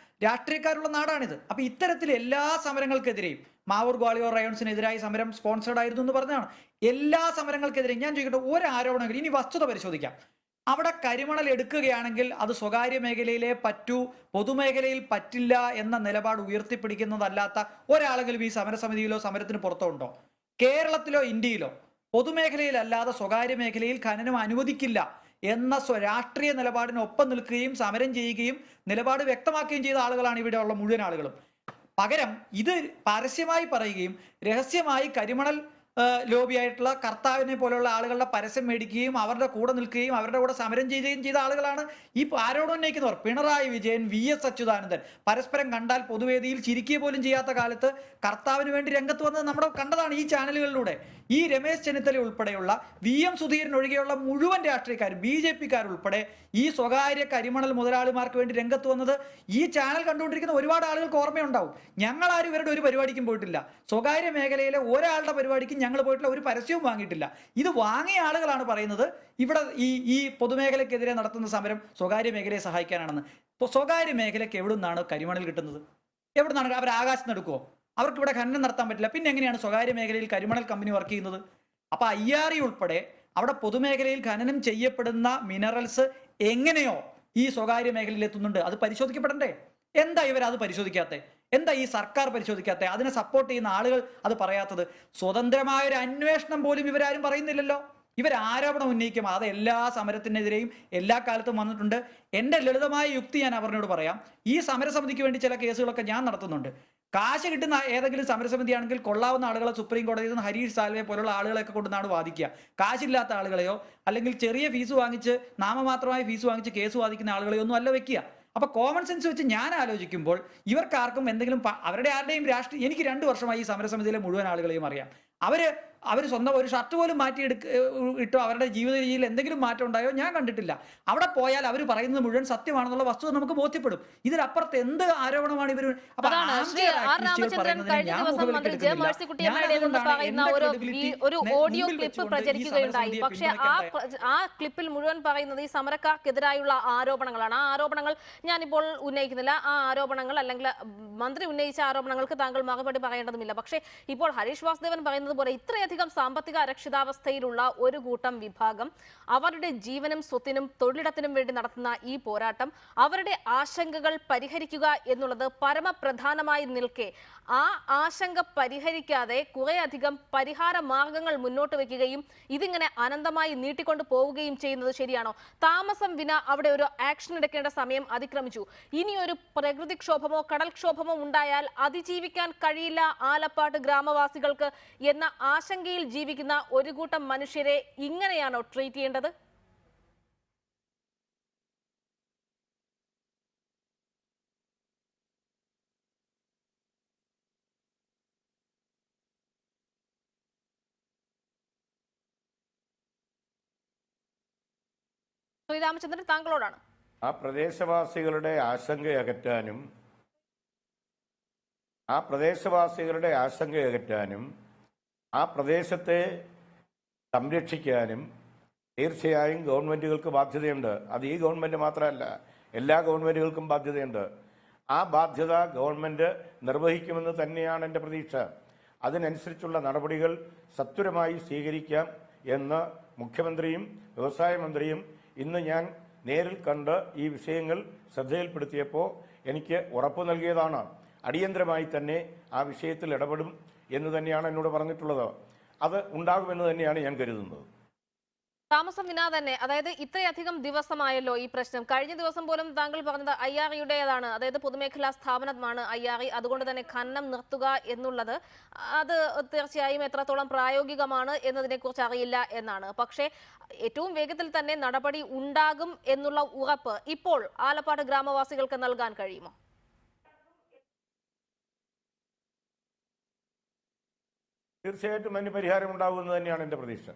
രാഷ്ട്രീയക്കാരുള്ള നാടാണിത്. അപ്പോൾ ഇത്തരത്തിൽ എല്ലാ സമരങ്ങൾക്കെതിരെയും, മാവൂർ ഗ്വാളിയോർ റയോൺസിനെതിരായി സമരം സ്പോൺസേഡ് ആയിരുന്നു എന്ന് പറഞ്ഞതാണ്. എല്ലാ സമരങ്ങൾക്കെതിരെയും ഞാൻ ചോദിക്കട്ടെ, ഒരു ആരോപണം, ഇനി വസ്തുത പരിശോധിക്കാം. അവിടെ കരിമണൽ എടുക്കുകയാണെങ്കിൽ അത് സ്വകാര്യ മേഖലയിലേ പറ്റൂ, പൊതുമേഖലയിൽ പറ്റില്ല എന്ന നിലപാട് ഉയർത്തിപ്പിടിക്കുന്നതല്ലാത്ത ഒരാളെങ്കിലും ഈ സമരസമിതിയിലോ സമരത്തിന് പുറത്തോ ഉണ്ടോ? കേരളത്തിലോ ഇന്ത്യയിലോ പൊതുമേഖലയിലല്ലാതെ സ്വകാര്യ മേഖലയിൽ ഖനനം അനുവദിക്കില്ല എന്ന രാഷ്ട്രീയ നിലപാടിനൊപ്പം നിൽക്കുകയും സമരം ചെയ്യുകയും നിലപാട് വ്യക്തമാക്കുകയും ചെയ്ത ആളുകളാണ് ഇവിടെയുള്ള മുഴുവൻ ആളുകളും. പകരം ഇത് പരസ്യമായി പറയുകയും രഹസ്യമായി കരിമണൽ ലോബിയായിട്ടുള്ള കർത്താവിനെ പോലെയുള്ള ആളുകളുടെ പരസ്യം മേടിക്കുകയും അവരുടെ കൂടെ നിൽക്കുകയും അവരുടെ കൂടെ സമരം ചെയ്യുകയും ചെയ്ത ആളുകളാണ് ഈ ആരോപണം ഉന്നയിക്കുന്നവർ. പിണറായി വിജയൻ, VS അച്യുതാനന്ദൻ പരസ്പരം കണ്ടാൽ പൊതുവേദിയിൽ ചിരിക്കുക പോലും ചെയ്യാത്ത കാലത്ത് കർത്താവിന് വേണ്ടി രംഗത്ത് വന്നത് നമ്മൾ കണ്ടതാണ് ഈ ചാനലുകളിലൂടെ. ഈ രമേശ് ചെന്നിത്തല ഉൾപ്പെടെയുള്ള VM സുധീരൻ ഒഴികെയുള്ള മുഴുവൻ രാഷ്ട്രീയക്കാരും BJP-ക്കാർ ഉൾപ്പെടെ ഈ സ്വകാര്യ കരിമണൽ മുതലാളിമാർക്ക് വേണ്ടി രംഗത്ത് വന്നത് ഈ ചാനൽ കണ്ടുകൊണ്ടിരിക്കുന്ന ഒരുപാട് ആളുകൾക്ക് ഓർമ്മയുണ്ടാവും. ഞങ്ങളാരും ഇവരുടെ ഒരു പരിപാടിക്കും പോയിട്ടില്ല. സ്വകാര്യ മേഖലയിലെ ഒരാളുടെ പരിപാടിക്കും ഞങ്ങൾ പോയിട്ടില്ല, ഒരു പരസ്യവും വാങ്ങിയിട്ടില്ല. ഇത് വാങ്ങിയ ആളുകളാണ് പറയുന്നത് ഇവിടെ ഈ പൊതുമേഖലയ്ക്കെതിരെ നടത്തുന്ന സമരം സ്വകാര്യ മേഖലയെ സഹായിക്കാനാണെന്ന്. ഇപ്പോൾ സ്വകാര്യ മേഖലയ്ക്ക് എവിടെ നിന്നാണ് കരിമണൽ കിട്ടുന്നത്? എവിടെ നിന്നാണ്? അവർ ആകാശത്ത് നടക്കുമോ? അവർക്ക് ഇവിടെ ഖനനം നടത്താൻ പറ്റില്ല. പിന്നെ എങ്ങനെയാണ് സ്വകാര്യ മേഖലയിൽ കരിമണൽ കമ്പനി വർക്ക് ചെയ്യുന്നത്? അപ്പൊ IRE ഉൾപ്പെടെ അവിടെ പൊതുമേഖലയിൽ ഖനനം ചെയ്യപ്പെടുന്ന മിനറൽസ് എങ്ങനെയോ ഈ സ്വകാര്യ മേഖലയിൽ എത്തുന്നുണ്ട്. അത് പരിശോധിക്കപ്പെടണ്ടേ? എന്താ ഇവരത് പരിശോധിക്കാത്തത്? എന്താ ഈ സർക്കാർ പരിശോധിക്കാത്തത്? അതിനെ സപ്പോർട്ട് ചെയ്യുന്ന ആളുകൾ അത് പറയാത്തത്? സ്വതന്ത്രമായ ഒരു അന്വേഷണം പോലും ഇവരാരും പറയുന്നില്ലല്ലോ. ഇവർ ആരോപണം ഉന്നയിക്കും. അത് എല്ലാ സമരത്തിനെതിരെയും എല്ലാ കാലത്തും വന്നിട്ടുണ്ട്. എൻ്റെ ലളിതമായ യുക്തി ഞാൻ അവരോട് പറയാം. ഈ സമരസമിതിക്ക് വേണ്ടി ചില കേസുകളൊക്കെ ഞാൻ നടത്തുന്നുണ്ട്. കാശ് കിട്ടുന്ന ഏതെങ്കിലും സമരസമിതിയാണെങ്കിൽ കൊള്ളാവുന്ന ആളുകളെ സുപ്രീം കോടതിയിൽ നിന്ന് ഹരീഷ് സാൽവെ പോലുള്ള ആളുകളെയൊക്കെ കൊണ്ടുവന്നാണ് വാദിക്കുക. കാശില്ലാത്ത ആളുകളെയോ അല്ലെങ്കിൽ ചെറിയ ഫീസ് വാങ്ങിച്ച് നാമമാത്രമായ ഫീസ് വാങ്ങിച്ച് കേസ് വാദിക്കുന്ന ആളുകളെയോ ഒന്നും അല്ല വെക്കുക. അപ്പൊ കോമൺ സെൻസ് വെച്ച് ഞാൻ ആലോചിക്കുമ്പോൾ ഇവർക്കാർക്കും എന്തെങ്കിലും അവരുടെ ആരുടെയും രാഷ്ട്രീയ എനിക്ക് 2 വർഷമായി ഈ സമരസമിതിയിലെ മുഴുവൻ ആളുകളെയും അറിയാം. അവർ സ്വന്തം ഒരു ഷർട്ട് പോലും ഇട്ടോ അവരുടെ ജീവിത രീതിയിൽ എന്തെങ്കിലും മാറ്റം ഉണ്ടായോ ഞാൻ കണ്ടിട്ടില്ല. അവിടെ പോയാൽ അവർ പറയുന്നത് മുഴുവൻ സത്യമാണെന്നുള്ള വസ്തുത നമുക്ക് ബോധ്യപ്പെടും. ഇതിനപ്പുറത്ത് എന്ത് ആരോപണമാണ് ഇവർ? ഒരു ഓഡിയോ ക്ലിപ്പ് പ്രചരിക്കുകയുണ്ടായി. പക്ഷെ ആ ക്ലിപ്പിൽ മുഴുവൻ പറയുന്നത് ഈ സമരക്കാർക്കെതിരായുള്ള ആരോപണങ്ങളാണ്. ആ ആരോപണങ്ങൾ ഞാനിപ്പോൾ ഉന്നയിക്കുന്നില്ല. ആ ആരോപണങ്ങൾ അല്ലെങ്കിൽ മന്ത്രി ഉന്നയിച്ച ആരോപണങ്ങൾക്ക് താങ്കൾ മറുപടി പറയേണ്ടതുമില്ല. പക്ഷേ ഇപ്പോൾ ഹരീഷ് വാസുദേവൻ പറയുന്നത് പോലെ ഇത്രയധികം സാമ്പത്തിക അരക്ഷിതാവസ്ഥയിലുള്ള ഒരു കൂട്ടം വിഭാഗം അവരുടെ ജീവനും സ്വത്തിനും തൊഴിലിടത്തിനും വേണ്ടി നടത്തുന്ന ഈ പോരാട്ടം, അവരുടെ ആശങ്കകൾ പരിഹരിക്കുക എന്നുള്ളത് പരമപ്രധാനമായി നിൽക്കെ ആ ആശങ്ക പരിഹരിക്കാതെ കുറേയധികം പരിഹാര മാർഗങ്ങൾ മുന്നോട്ട് വെക്കുകയും ഇതിങ്ങനെ അനന്തമായി നീട്ടിക്കൊണ്ട് പോവുകയും ചെയ്യുന്നത് ശരിയാണോ? താമസം വിന അവിടെ ഒരു ആക്ഷൻ എടുക്കേണ്ട സമയം അതിക്രമിച്ചു. ഇനി ഒരു പ്രകൃതിക്ഷോഭമോ കടൽക്ഷോഭമോ ഉണ്ടായാൽ അതിജീവിക്കാൻ കഴിയില്ല ആലപ്പാട് ഗ്രാമവാസികൾക്ക് എന്ന ആശങ്കയിൽ ജീവിക്കുന്ന ഒരു കൂട്ടം മനുഷ്യരെ ഇങ്ങനെയാണോ ട്രീറ്റ് ചെയ്യേണ്ടത്? ശ്രീരാമചന്ദ്രൻ, താങ്കളോടാണ്. ആ പ്രദേശവാസികളുടെ ആശങ്ക അകറ്റാനും ആ പ്രദേശത്തെ സംരക്ഷിക്കാനും തീർച്ചയായും ഗവൺമെന്റുകൾക്ക് ബാധ്യതയുണ്ട്. അത് ഈ ഗവൺമെന്റ് മാത്രമല്ല, എല്ലാ ഗവൺമെന്റുകൾക്കും ബാധ്യതയുണ്ട്. ആ ബാധ്യത ഗവൺമെന്റ് നിർവഹിക്കുമെന്ന് തന്നെയാണ് എൻ്റെ പ്രതീക്ഷ. അതിനനുസരിച്ചുള്ള നടപടികൾ സത്വരമായി സ്വീകരിക്കാം എന്ന് മുഖ്യമന്ത്രിയും വ്യവസായ മന്ത്രിയും ഇന്ന് ഞാൻ നേരിൽ കണ്ട് ഈ വിഷയങ്ങൾ ശ്രദ്ധയിൽപ്പെടുത്തിയപ്പോൾ എനിക്ക് ഉറപ്പ് നൽകിയതാണ്. അടിയന്തരമായി തന്നെ ആ വിഷയത്തിൽ ഇടപെടും എന്ന് തന്നെയാണ് എന്നോട് പറഞ്ഞിട്ടുള്ളത്. അത് ഉണ്ടാകുമെന്ന് തന്നെയാണ് ഞാൻ കരുതുന്നത്. താമസം വിനാ തന്നെ, അതായത് ഇത്രയധികം ദിവസമായല്ലോ ഈ പ്രശ്നം. കഴിഞ്ഞ ദിവസം പോലും താങ്കൾ പറഞ്ഞത് IREയുടേതാണ്, അതായത് പൊതുമേഖലാ സ്ഥാപനമാണ് IRE, അതുകൊണ്ട് തന്നെ ഖനനം നിർത്തുക എന്നുള്ളത് അത് തീർച്ചയായും എത്രത്തോളം പ്രായോഗികമാണ് എന്നതിനെ കുറിച്ച് അറിയില്ല എന്നാണ്. പക്ഷേ ഏറ്റവും വേഗത്തിൽ തന്നെ നടപടി ഉണ്ടാകും എന്നുള്ള ഉറപ്പ് ഇപ്പോൾ ആലപ്പാട് ഗ്രാമവാസികൾക്ക് നൽകാൻ കഴിയുമോ? തീർച്ചയായിട്ടും അതിന് പരിഹാരം ഉണ്ടാകുമെന്ന് തന്നെയാണ് എൻ്റെ പ്രതീക്ഷ.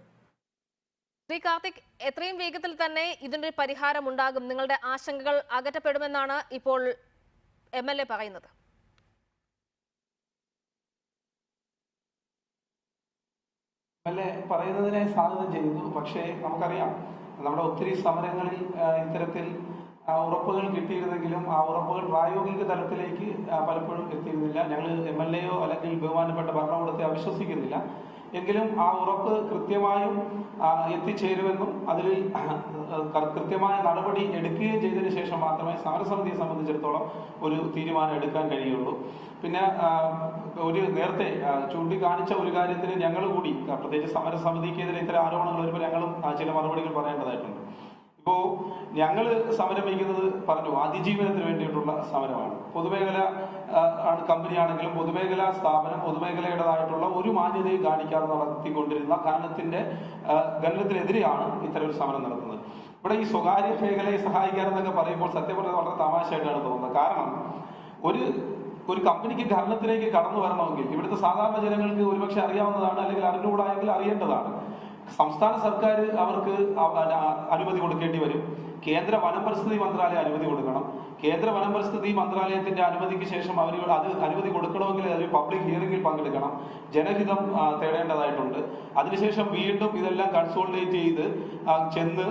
ശ്രീ കാർത്തിക്, എത്രയും വേഗത്തിൽ തന്നെ ഇതിന്റെ പരിഹാരം ഉണ്ടാകും, നിങ്ങളുടെ ആശങ്കകൾ അകറ്റപ്പെടുമെന്നാണ് ഇപ്പോൾ MLA പറയുന്നത്. MLA പറയുന്നതിനെ സ്വാഗതം ചെയ്യുന്നു. പക്ഷേ നമുക്കറിയാം, നമ്മുടെ ഒത്തിരി സമരങ്ങളിൽ ഇത്തരത്തിൽ ഉറപ്പുകൾ കിട്ടിയിരുന്നെങ്കിലും ആ ഉറപ്പുകൾ പ്രായോഗിക തലത്തിലേക്ക് പലപ്പോഴും എത്തിയിരുന്നില്ല. ഞങ്ങൾ MLAയോ അല്ലെങ്കിൽ ബഹുമാനപ്പെട്ട ഭരണകൂടത്തെ അവിശ്വസിക്കുന്നില്ല. എങ്കിലും ആ ഉറപ്പ് കൃത്യമായും എത്തിച്ചേരുമെന്നും അതിൽ കൃത്യമായ നടപടി എടുക്കുകയും ചെയ്തതിനു ശേഷം മാത്രമേ സമരസമിതിയെ സംബന്ധിച്ചിടത്തോളം ഒരു തീരുമാനം എടുക്കാൻ കഴിയുള്ളൂ. പിന്നെ നേരത്തെ ചൂണ്ടിക്കാണിച്ച ഒരു കാര്യത്തിന് ഞങ്ങൾ കൂടി, പ്രത്യേകിച്ച് സമരസമിതിക്കെതിരെ ഇത്തരം ആരോപണങ്ങൾ വരുമ്പോൾ ഞങ്ങളും ചില മറുപടികൾ പറയേണ്ടതായിട്ടുണ്ട്. ഇപ്പോൾ ഞങ്ങൾ സമരം വയ്ക്കുന്നത് പറഞ്ഞു അതിജീവനത്തിന് വേണ്ടിയിട്ടുള്ള സമരമാണ്. പൊതുമേഖല കമ്പനിയാണെങ്കിലും പൊതുമേഖലാ സ്ഥാപനം പൊതുമേഖലയുടേതായിട്ടുള്ള ഒരു മാന്യതയും കാണിക്കാതെ നടത്തിക്കൊണ്ടിരുന്ന ഖനനത്തിനെതിരെയാണ് ഇത്തരം ഒരു സമരം നടത്തുന്നത്. ഇവിടെ ഈ സ്വകാര്യ മേഖലയെ സഹായിക്കാനെന്നൊക്കെ പറയുമ്പോൾ സത്യം പറഞ്ഞാൽ വളരെ തമാശയായിട്ടാണ് തോന്നുന്നത്. കാരണം ഒരു കമ്പനിക്ക് ഖനനത്തിലേക്ക് കടന്നു വരണമെങ്കിൽ ഇവിടുത്തെ സാധാരണ ജനങ്ങൾക്ക് ഒരുപക്ഷെ അറിയാവുന്നതാണ്, അല്ലെങ്കിൽ അറിഞ്ഞുകൂടായെങ്കിൽ അറിയേണ്ടതാണ്. സംസ്ഥാന സർക്കാർ അവർക്ക് അനുമതി കൊടുക്കേണ്ടി വരും. കേന്ദ്ര വനം പരിസ്ഥിതി മന്ത്രാലയം അനുമതി കൊടുക്കണം. കേന്ദ്ര വനം പരിസ്ഥിതി മന്ത്രാലയത്തിന്റെ അനുമതിക്ക് ശേഷം അത് അനുമതി കൊടുക്കണമെങ്കിൽ ഒരു പബ്ലിക് ഹിയറിംഗിൽ പങ്കെടുക്കണം, ജനഹിതം തേടേണ്ടതായിട്ടുണ്ട്. അതിനുശേഷം വീണ്ടും ഇതെല്ലാം കൺസോൾട്ടേറ്റ് ചെയ്ത് ചെന്ന്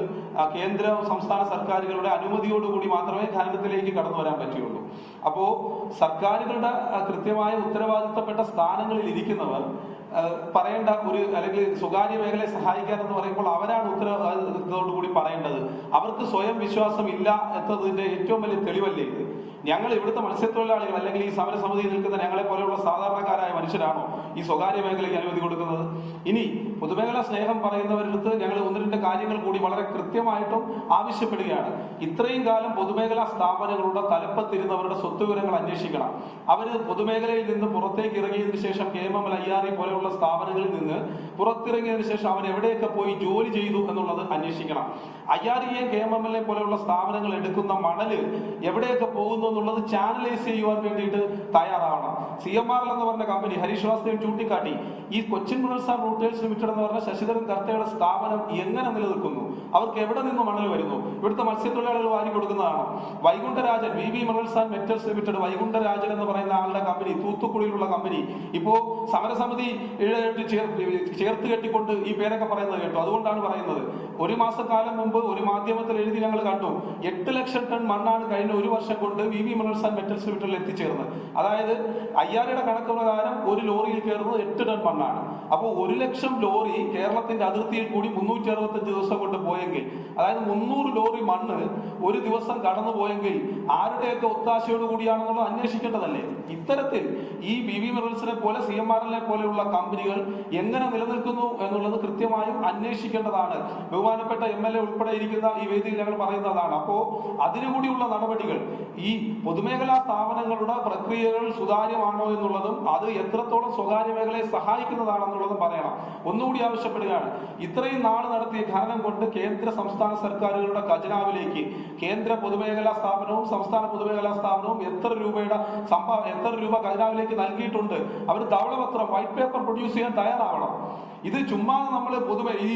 കേന്ദ്ര സംസ്ഥാന സർക്കാരുകളുടെ അനുമതിയോടുകൂടി മാത്രമേ ഖനനത്തിലേക്ക് കടന്നു വരാൻ പറ്റുകയുള്ളൂ. അപ്പോ സർക്കാരുകളുടെ കൃത്യമായ ഉത്തരവാദിത്തപ്പെട്ട സ്ഥാനങ്ങളിൽ ഇരിക്കുന്നവർ പറയേണ്ട അല്ലെങ്കിൽ സ്വകാര്യ മേഖലയെ സഹായിക്കാനെന്ന് പറയുമ്പോൾ അവരാണ് ഉത്തരവാദിത്തത്തോടുകൂടി പറയേണ്ടത്. അവർക്ക് സ്വയം വിശ്വാസം ഇല്ല എന്നതിന്റെ ഏറ്റവും വലിയ തെളിവല്ലേ ഇത്? ഞങ്ങൾ ഇവിടുത്തെ മത്സ്യത്തൊഴിലാളികൾ അല്ലെങ്കിൽ ഈ സമരസമിതിയിൽ നിൽക്കുന്ന ഞങ്ങളെ പോലെയുള്ള സാധാരണക്കാരായ മനുഷ്യരാണോ ഈ സ്വകാര്യ മേഖലയ്ക്ക് അനുമതി കൊടുക്കുന്നത്? ഇനി പൊതുമേഖലാ സ്നേഹം പറയുന്നവരടുത്ത് ഞങ്ങൾ ഒന്ന് രണ്ട് കാര്യങ്ങൾ കൂടി വളരെ കൃത്യമായിട്ടും ആവശ്യപ്പെടുകയാണ്. ഇത്രയും കാലം പൊതുമേഖലാ സ്ഥാപനങ്ങളുടെ തലപ്പത്തിരുന്നവരുടെ സ്വത്തുവിവരങ്ങൾ അന്വേഷിക്കണം. അവർ പൊതുമേഖലയിൽ നിന്ന് പുറത്തേക്ക് ഇറങ്ങിയതിനു ശേഷം KMML IRE പോലെയുള്ള സ്ഥാപനങ്ങളിൽ നിന്ന് പുറത്തിറങ്ങിയതിനു ശേഷം അവർ എവിടെയൊക്കെ പോയി ജോലി ചെയ്തു എന്നുള്ളത് അന്വേഷിക്കണം. IRE KMML പോലെയുള്ള സ്ഥാപനങ്ങൾ എടുക്കുന്ന മണല് എവിടെയൊക്കെ പോകുന്നു എന്നുള്ളത് ചാനലൈസ് ചെയ്യുവാൻ വേണ്ടിയിട്ട് തയ്യാറാവണം. CMRL എന്ന് പറഞ്ഞ കമ്പനി ഹരീഷ് വാസ്തവൻ ചൂണ്ടിക്കാട്ടി ഈ കൊച്ചിൻ മിനറൽസ് ആൻഡ് റൂട്ടേഴ്സ് ലിമിറ്റഡ് എന്ന് പറഞ്ഞ ശശിധരൻ കർത്തയുടെ സ്ഥാപനം എങ്ങനെ നിലനിൽക്കുന്നു? അവർക്ക് എവിടെ നിന്ന് മണൽ വരുന്നു? ഇവിടുത്തെ മത്സ്യത്തൊഴിലാളികൾ വാരി കൊടുക്കുന്നതാണോ? Vaikundarajan VV minerals and metals limited Vaikundarajan എന്ന് പറയുന്ന ആളുടെ കമ്പനി, തൂത്തുക്കുടിയിലുള്ള കമ്പനി, ഇപ്പോ സമരസമിതി ചേർത്ത് കെട്ടിക്കൊണ്ട് ഈ പേരൊക്കെ പറയുന്നത് കേട്ടു. അതുകൊണ്ടാണ് പറയുന്നത്. ഒരു മാസക്കാലം മുമ്പ് ഒരു മാധ്യമത്തിൽ എഴുതി ഞങ്ങൾ കണ്ടു, 8 ലക്ഷം ടൺ മണ്ണാണ് കഴിഞ്ഞ ഒരു വർഷം കൊണ്ട് VV മിനറൽസ് ആൻഡ് മെറ്റൽസ് ലിമിറ്റഡിൽ എത്തിച്ചേർന്നത്. അതായത് IREയുടെ കണക്ക് പ്രകാരം ഒരു ലോറിയിൽ കയറുന്നത് 8 ടൺ മണ്ണാണ്. അപ്പോൾ 1 ലക്ഷം ലോറി കേരളത്തിന്റെ അതിർത്തിയിൽ കൂടി 365 ദിവസം കൊണ്ട് പോയെങ്കിൽ, അതായത് 300 ലോറി മണ്ണ് ഒരു ദിവസം കടന്നു പോയെങ്കിൽ ആരുടെയൊക്കെ ഒത്താശയോട് കൂടിയാണെന്നുള്ളത് അന്വേഷിക്കേണ്ടതല്ലേ? ഇത്തരത്തിൽ ഈ VV മിനറൽസിനെ പോലെ CMRL പോലെയുള്ള കമ്പനികൾ എങ്ങനെ നിലനിൽക്കുന്നു എന്നുള്ളത് കൃത്യമായും അന്വേഷിക്കേണ്ടതാണ്. ബഹുമാനപ്പെട്ട MLA ഉൾപ്പെടെ ഇരിക്കുന്ന ഈ വേദിയിൽ ഞങ്ങൾ പറയുന്നതാണ്. അപ്പോ അതിനുകൂടിയുള്ള നടപടികൾ, ഈ പൊതുമേഖലാ സ്ഥാപനങ്ങളുടെ പ്രക്രിയകൾ സുതാര്യമാണോ എന്നുള്ളതും അത് എത്രത്തോളം സ്വകാര്യ മേഖലയെ സഹായിക്കുന്നതാണെന്നുള്ളതും പറയണം. ഒന്നുകൂടി ആവശ്യപ്പെടുകയാണ്, ഇത്രയും നാൾ നടത്തിയ ഖനനം കൊണ്ട് കേന്ദ്ര സംസ്ഥാന സർക്കാരുകളുടെ ഖജനാവിലേക്ക് കേന്ദ്ര പൊതുമേഖലാ സ്ഥാപനവും സംസ്ഥാന പൊതുമേഖലാ സ്ഥാപനവും എത്ര രൂപ ഖജനാവിലേക്ക് നൽകിയിട്ടുണ്ട്? അവർ ധവളപത്രം, വൈറ്റ് പേപ്പർ പ്രൊഡ്യൂസ് ചെയ്യാൻ തയ്യാറാവണം. ഇത് ചുമ്മാ നമ്മൾ ഈ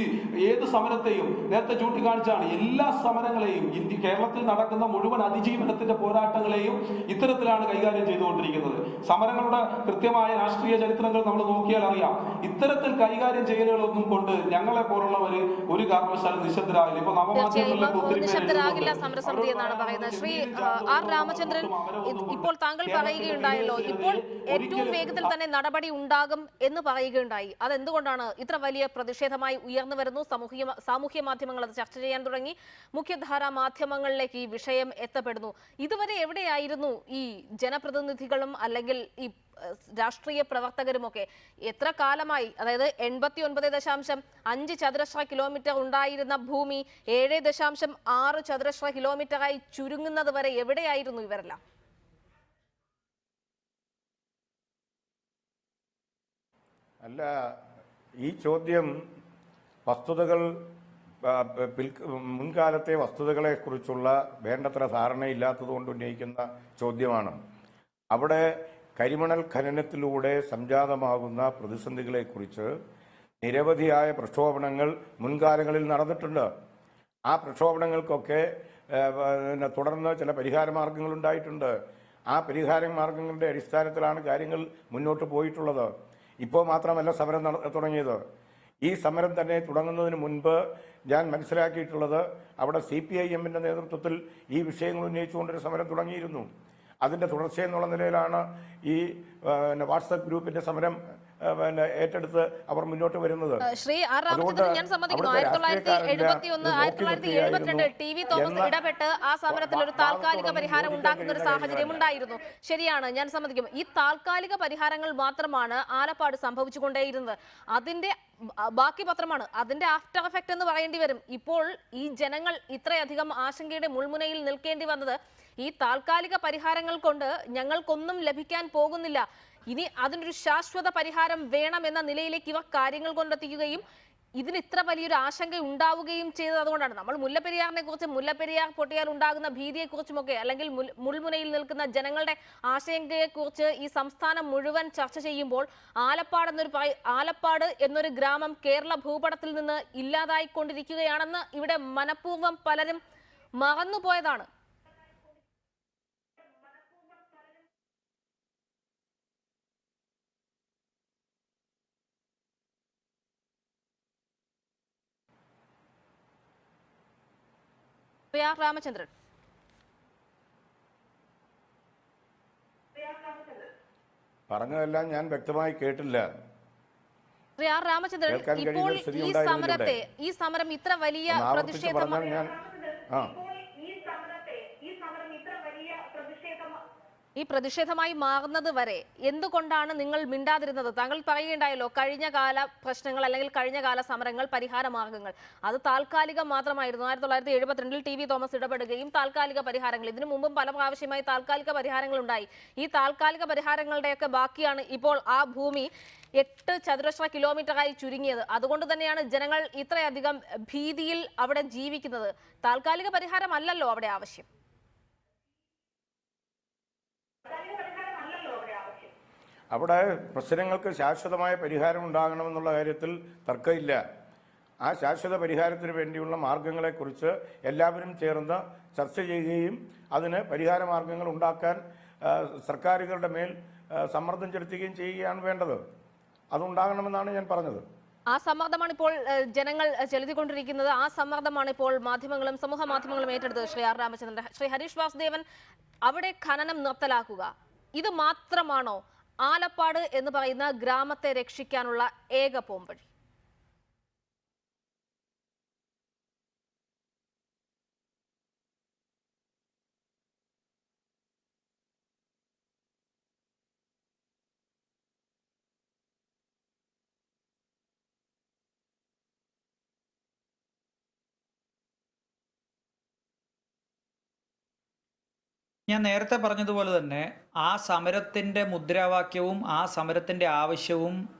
ഏത് സമരത്തെയും നേരത്തെ ചൂണ്ടിക്കാണിച്ചാണ്, എല്ലാ സമരങ്ങളെയും കേരളത്തിൽ നടക്കുന്ന മുഴുവൻ അതിജീവനത്തിന്റെ പോരാട്ടങ്ങളെയും ഇത്തരത്തിലാണ് കൈകാര്യം ചെയ്തുകൊണ്ടിരിക്കുന്നത്. സമരങ്ങളുടെ കൃത്യമായ രാഷ്ട്രീയ ചരിത്രങ്ങൾ നമ്മൾ നോക്കിയാൽ അറിയാം. ഇത്തരത്തിൽ കൈകാര്യം ചെയ്യലുകളൊന്നും കൊണ്ട് ഞങ്ങളെ പോലുള്ളവര് ഒരു കാരണവശാലും നിശബ്ദരാകില്ല. ഇപ്പൊ നിശബ്ദരാകില്ല സമരസമിതി എന്നാണ് പറയുന്നത്. ശ്രീ R രാമചന്ദ്രൻ, ഇപ്പോൾ താങ്കൾ പറയുകയുണ്ടായല്ലോ, ഇപ്പോൾ ഏറ്റവും വേഗത്തിൽ തന്നെ നടപടി ഉണ്ടാകും എന്ന് പറയുകയുണ്ടായി. അതെന്തുകൊണ്ടാണ് ഇത്ര വലിയ പ്രതിഷേധമായി ഉയർന്നു വരുന്നു? സാമൂഹ്യ മാധ്യമങ്ങൾ അത് ചർച്ച ചെയ്യാൻ തുടങ്ങി, മുഖ്യധാരാ മാധ്യമങ്ങളിലേക്ക് ഈ വിഷയം എത്തപ്പെടുന്നു. ഇതുവരെ എവിടെയായിരുന്നു ഈ ജനപ്രതിനിധികളും അല്ലെങ്കിൽ ഈ രാഷ്ട്രീയ പ്രവർത്തകരുമൊക്കെ? എത്ര കാലമായി? അതായത് 89.5 ചതുരശ്ര കിലോമീറ്റർ ഉണ്ടായിരുന്ന ഭൂമി 7.6 ചതുരശ്ര കിലോമീറ്ററായി ചുരുങ്ങുന്നത് വരെ എവിടെയായിരുന്നു ഇവരെല്ലാം? അല്ല, ഈ ചോദ്യം വസ്തുതകൾ, മുൻകാലത്തെ വസ്തുതകളെ കുറിച്ചുള്ള വേണ്ടത്ര ധാരണയില്ലാത്തതുകൊണ്ട് ഉന്നയിക്കുന്ന ചോദ്യമാണ്. അവിടെ കരിമണൽ ഖനനത്തിലൂടെ സംജാതമാകുന്ന പ്രതിസന്ധികളെക്കുറിച്ച് നിരവധിയായ പ്രക്ഷോഭണങ്ങൾ മുൻകാലങ്ങളിൽ നടന്നിട്ടുണ്ട്. ആ പ്രക്ഷോഭണങ്ങൾക്കൊക്കെ തുടർന്ന് ചില പരിഹാര മാർഗങ്ങൾ ഉണ്ടായിട്ടുണ്ട്. ആ പരിഹാര മാർഗങ്ങളുടെ അടിസ്ഥാനത്തിലാണ് കാര്യങ്ങൾ മുന്നോട്ട് പോയിട്ടുള്ളത്. ഇപ്പോൾ മാത്രമല്ല സമരം തുടങ്ങിയത്. ഈ സമരം തന്നെ തുടങ്ങുന്നതിന് മുൻപ് ഞാൻ മനസ്സിലാക്കിയിട്ടുള്ളത് അവിടെ CPIM-ന്റെ നേതൃത്വത്തിൽ ഈ വിഷയങ്ങൾ ഉന്നയിച്ചുകൊണ്ടൊരു സമരം തുടങ്ങിയിരുന്നു. അതിൻ്റെ തുടർച്ചയെന്നുള്ള നിലയിലാണ് ഈ വാട്സപ്പ് ഗ്രൂപ്പിൻ്റെ സമരം പിന്നെ ഏറ്റെടുത്ത് അവർ മുന്നോട്ട് വരുന്നത്. ശ്രീ ആർ രാമചന്ദ്രൻ, ഞാൻ സമ്മതിക്കുന്നു 1971 1972 TV തോമസ് ഇടപെട്ട് ആ സമരത്തിൽ ഒരു താൽക്കാലിക പരിഹാരം ഉണ്ടാക്കുന്ന ഒരു സാഹചര്യം ഉണ്ടായിരുന്നു. ശരിയാണ്, ഞാൻ സമ്മതിക്കും. ഈ താൽക്കാലിക പരിഹാരങ്ങൾ മാത്രമാണ് ആലപ്പാട് സംഭവിച്ചുകൊണ്ടേയിരുന്നത്. അതിന്റെ ബാക്കി പത്രമാണ്, അതിന്റെ ആഫ്റ്റർ എഫക്ട് എന്ന് പറയേണ്ടി വരും. ഇപ്പോൾ ഈ ജനങ്ങൾ ഇത്രയധികം ആശങ്കയുടെ മുൾമുനയിൽ നിൽക്കേണ്ടി വന്നത് ഈ താൽക്കാലിക പരിഹാരങ്ങൾ കൊണ്ട് ഞങ്ങൾക്കൊന്നും ലഭിക്കാൻ പോകുന്നില്ല, ഇനി അതിനൊരു ശാശ്വത പരിഹാരം വേണമെന്ന നിലയിലേക്ക് ഇവർ കാര്യങ്ങൾ കൊണ്ടെത്തിക്കുകയും ഇതിന് ഇത്ര വലിയൊരു ആശങ്ക ഉണ്ടാവുകയും ചെയ്തത് അതുകൊണ്ടാണ്. നമ്മൾ മുല്ലപ്പെരിയാറിനെ കുറിച്ച്, മുല്ലപ്പെരിയാർ പൊട്ടിയാൽ ഉണ്ടാകുന്ന ഭീതിയെക്കുറിച്ചുമൊക്കെ, അല്ലെങ്കിൽ മുൾമുനയിൽ നിൽക്കുന്ന ജനങ്ങളുടെ ആശങ്കയെക്കുറിച്ച് ഈ സംസ്ഥാനം മുഴുവൻ ചർച്ച ചെയ്യുമ്പോൾ ആലപ്പാട് എന്നൊരു ഗ്രാമം കേരള ഭൂപടത്തിൽ നിന്ന് ഇല്ലാതായിക്കൊണ്ടിരിക്കുകയാണെന്ന് ഇവിടെ മനഃപൂർവ്വം പലരും മറന്നുപോയതാണ്. രാമചന്ദ്രൻ, പറഞ്ഞതെല്ലാം ഞാൻ വ്യക്തമായി കേട്ടില്ല. ശ്രീ ആർ രാമചന്ദ്രൻ, ഇപ്പോൾ ഈ സമരം ഇത്ര വലിയ പ്രതിഷേധമായി മാറുന്നത് വരെ എന്തുകൊണ്ടാണ് നിങ്ങൾ മിണ്ടാതിരുന്നത്? താങ്കൾ പറയുകയുണ്ടായല്ലോ കഴിഞ്ഞ കാല പ്രശ്നങ്ങൾ അല്ലെങ്കിൽ കഴിഞ്ഞ കാല സമരങ്ങൾ, പരിഹാര മാർഗങ്ങൾ അത് താൽക്കാലികം മാത്രമായിരുന്നു. 1972 TV തോമസ് ഇടപെടുകയും താൽക്കാലിക പരിഹാരങ്ങൾ, ഇതിനു മുമ്പും പല പ്രാവശ്യമായി താൽക്കാലിക പരിഹാരങ്ങൾ ഉണ്ടായി. ഈ താൽക്കാലിക പരിഹാരങ്ങളുടെയൊക്കെ ബാക്കിയാണ് ഇപ്പോൾ ആ ഭൂമി 8 ചതുരശ്ര കിലോമീറ്ററായി ചുരുങ്ങിയത്. അതുകൊണ്ട് തന്നെയാണ് ജനങ്ങൾ ഇത്രയധികം ഭീതിയിൽ അവിടെ ജീവിക്കുന്നത്. താൽക്കാലിക പരിഹാരമല്ലല്ലോ അവിടെ ആവശ്യം. അവിടെ പ്രശ്നങ്ങൾക്ക് ശാശ്വതമായ പരിഹാരം ഉണ്ടാകണമെന്നുള്ള കാര്യത്തിൽ തർക്കമില്ല. ആ ശാശ്വത പരിഹാരത്തിന് വേണ്ടിയുള്ള മാർഗങ്ങളെക്കുറിച്ച് എല്ലാവരും ചേർന്ന് ചർച്ച ചെയ്യുകയും അതിന് പരിഹാര മാർഗങ്ങൾ ഉണ്ടാക്കാൻ സർക്കാരുകളുടെ മേൽ സമ്മർദ്ദം ചെലുത്തുകയും ചെയ്യുകയാണ് വേണ്ടത്. അതുണ്ടാകണമെന്നാണ് ഞാൻ പറഞ്ഞത്. ആ സമ്മർദ്ദമാണ് ഇപ്പോൾ ജനങ്ങൾ ചെലുത്തിക്കൊണ്ടിരിക്കുന്നത്. ആ സമ്മർദ്ദമാണ് ഇപ്പോൾ മാധ്യമങ്ങളും സമൂഹ മാധ്യമങ്ങളും ഏറ്റെടുത്തത്. ശ്രീ ആർ രാമചന്ദ്രൻ, ശ്രീ ഹരീഷ് വാസുദേവൻ, അവിടെ ഖനനം നിർത്തലാക്കുക, ഇത് മാത്രമാണോ ആലപ്പാട് എന്ന് പറയുന്ന ഗ്രാമത്തെ രക്ഷിക്കാനുള്ള ഏക പോംവഴി? ഞാൻ നേരത്തെ പറഞ്ഞതുപോലെ തന്നെ ആ സമരത്തിൻ്റെ മുദ്രാവാക്യവും ആ സമരത്തിൻ്റെ ആവശ്യവും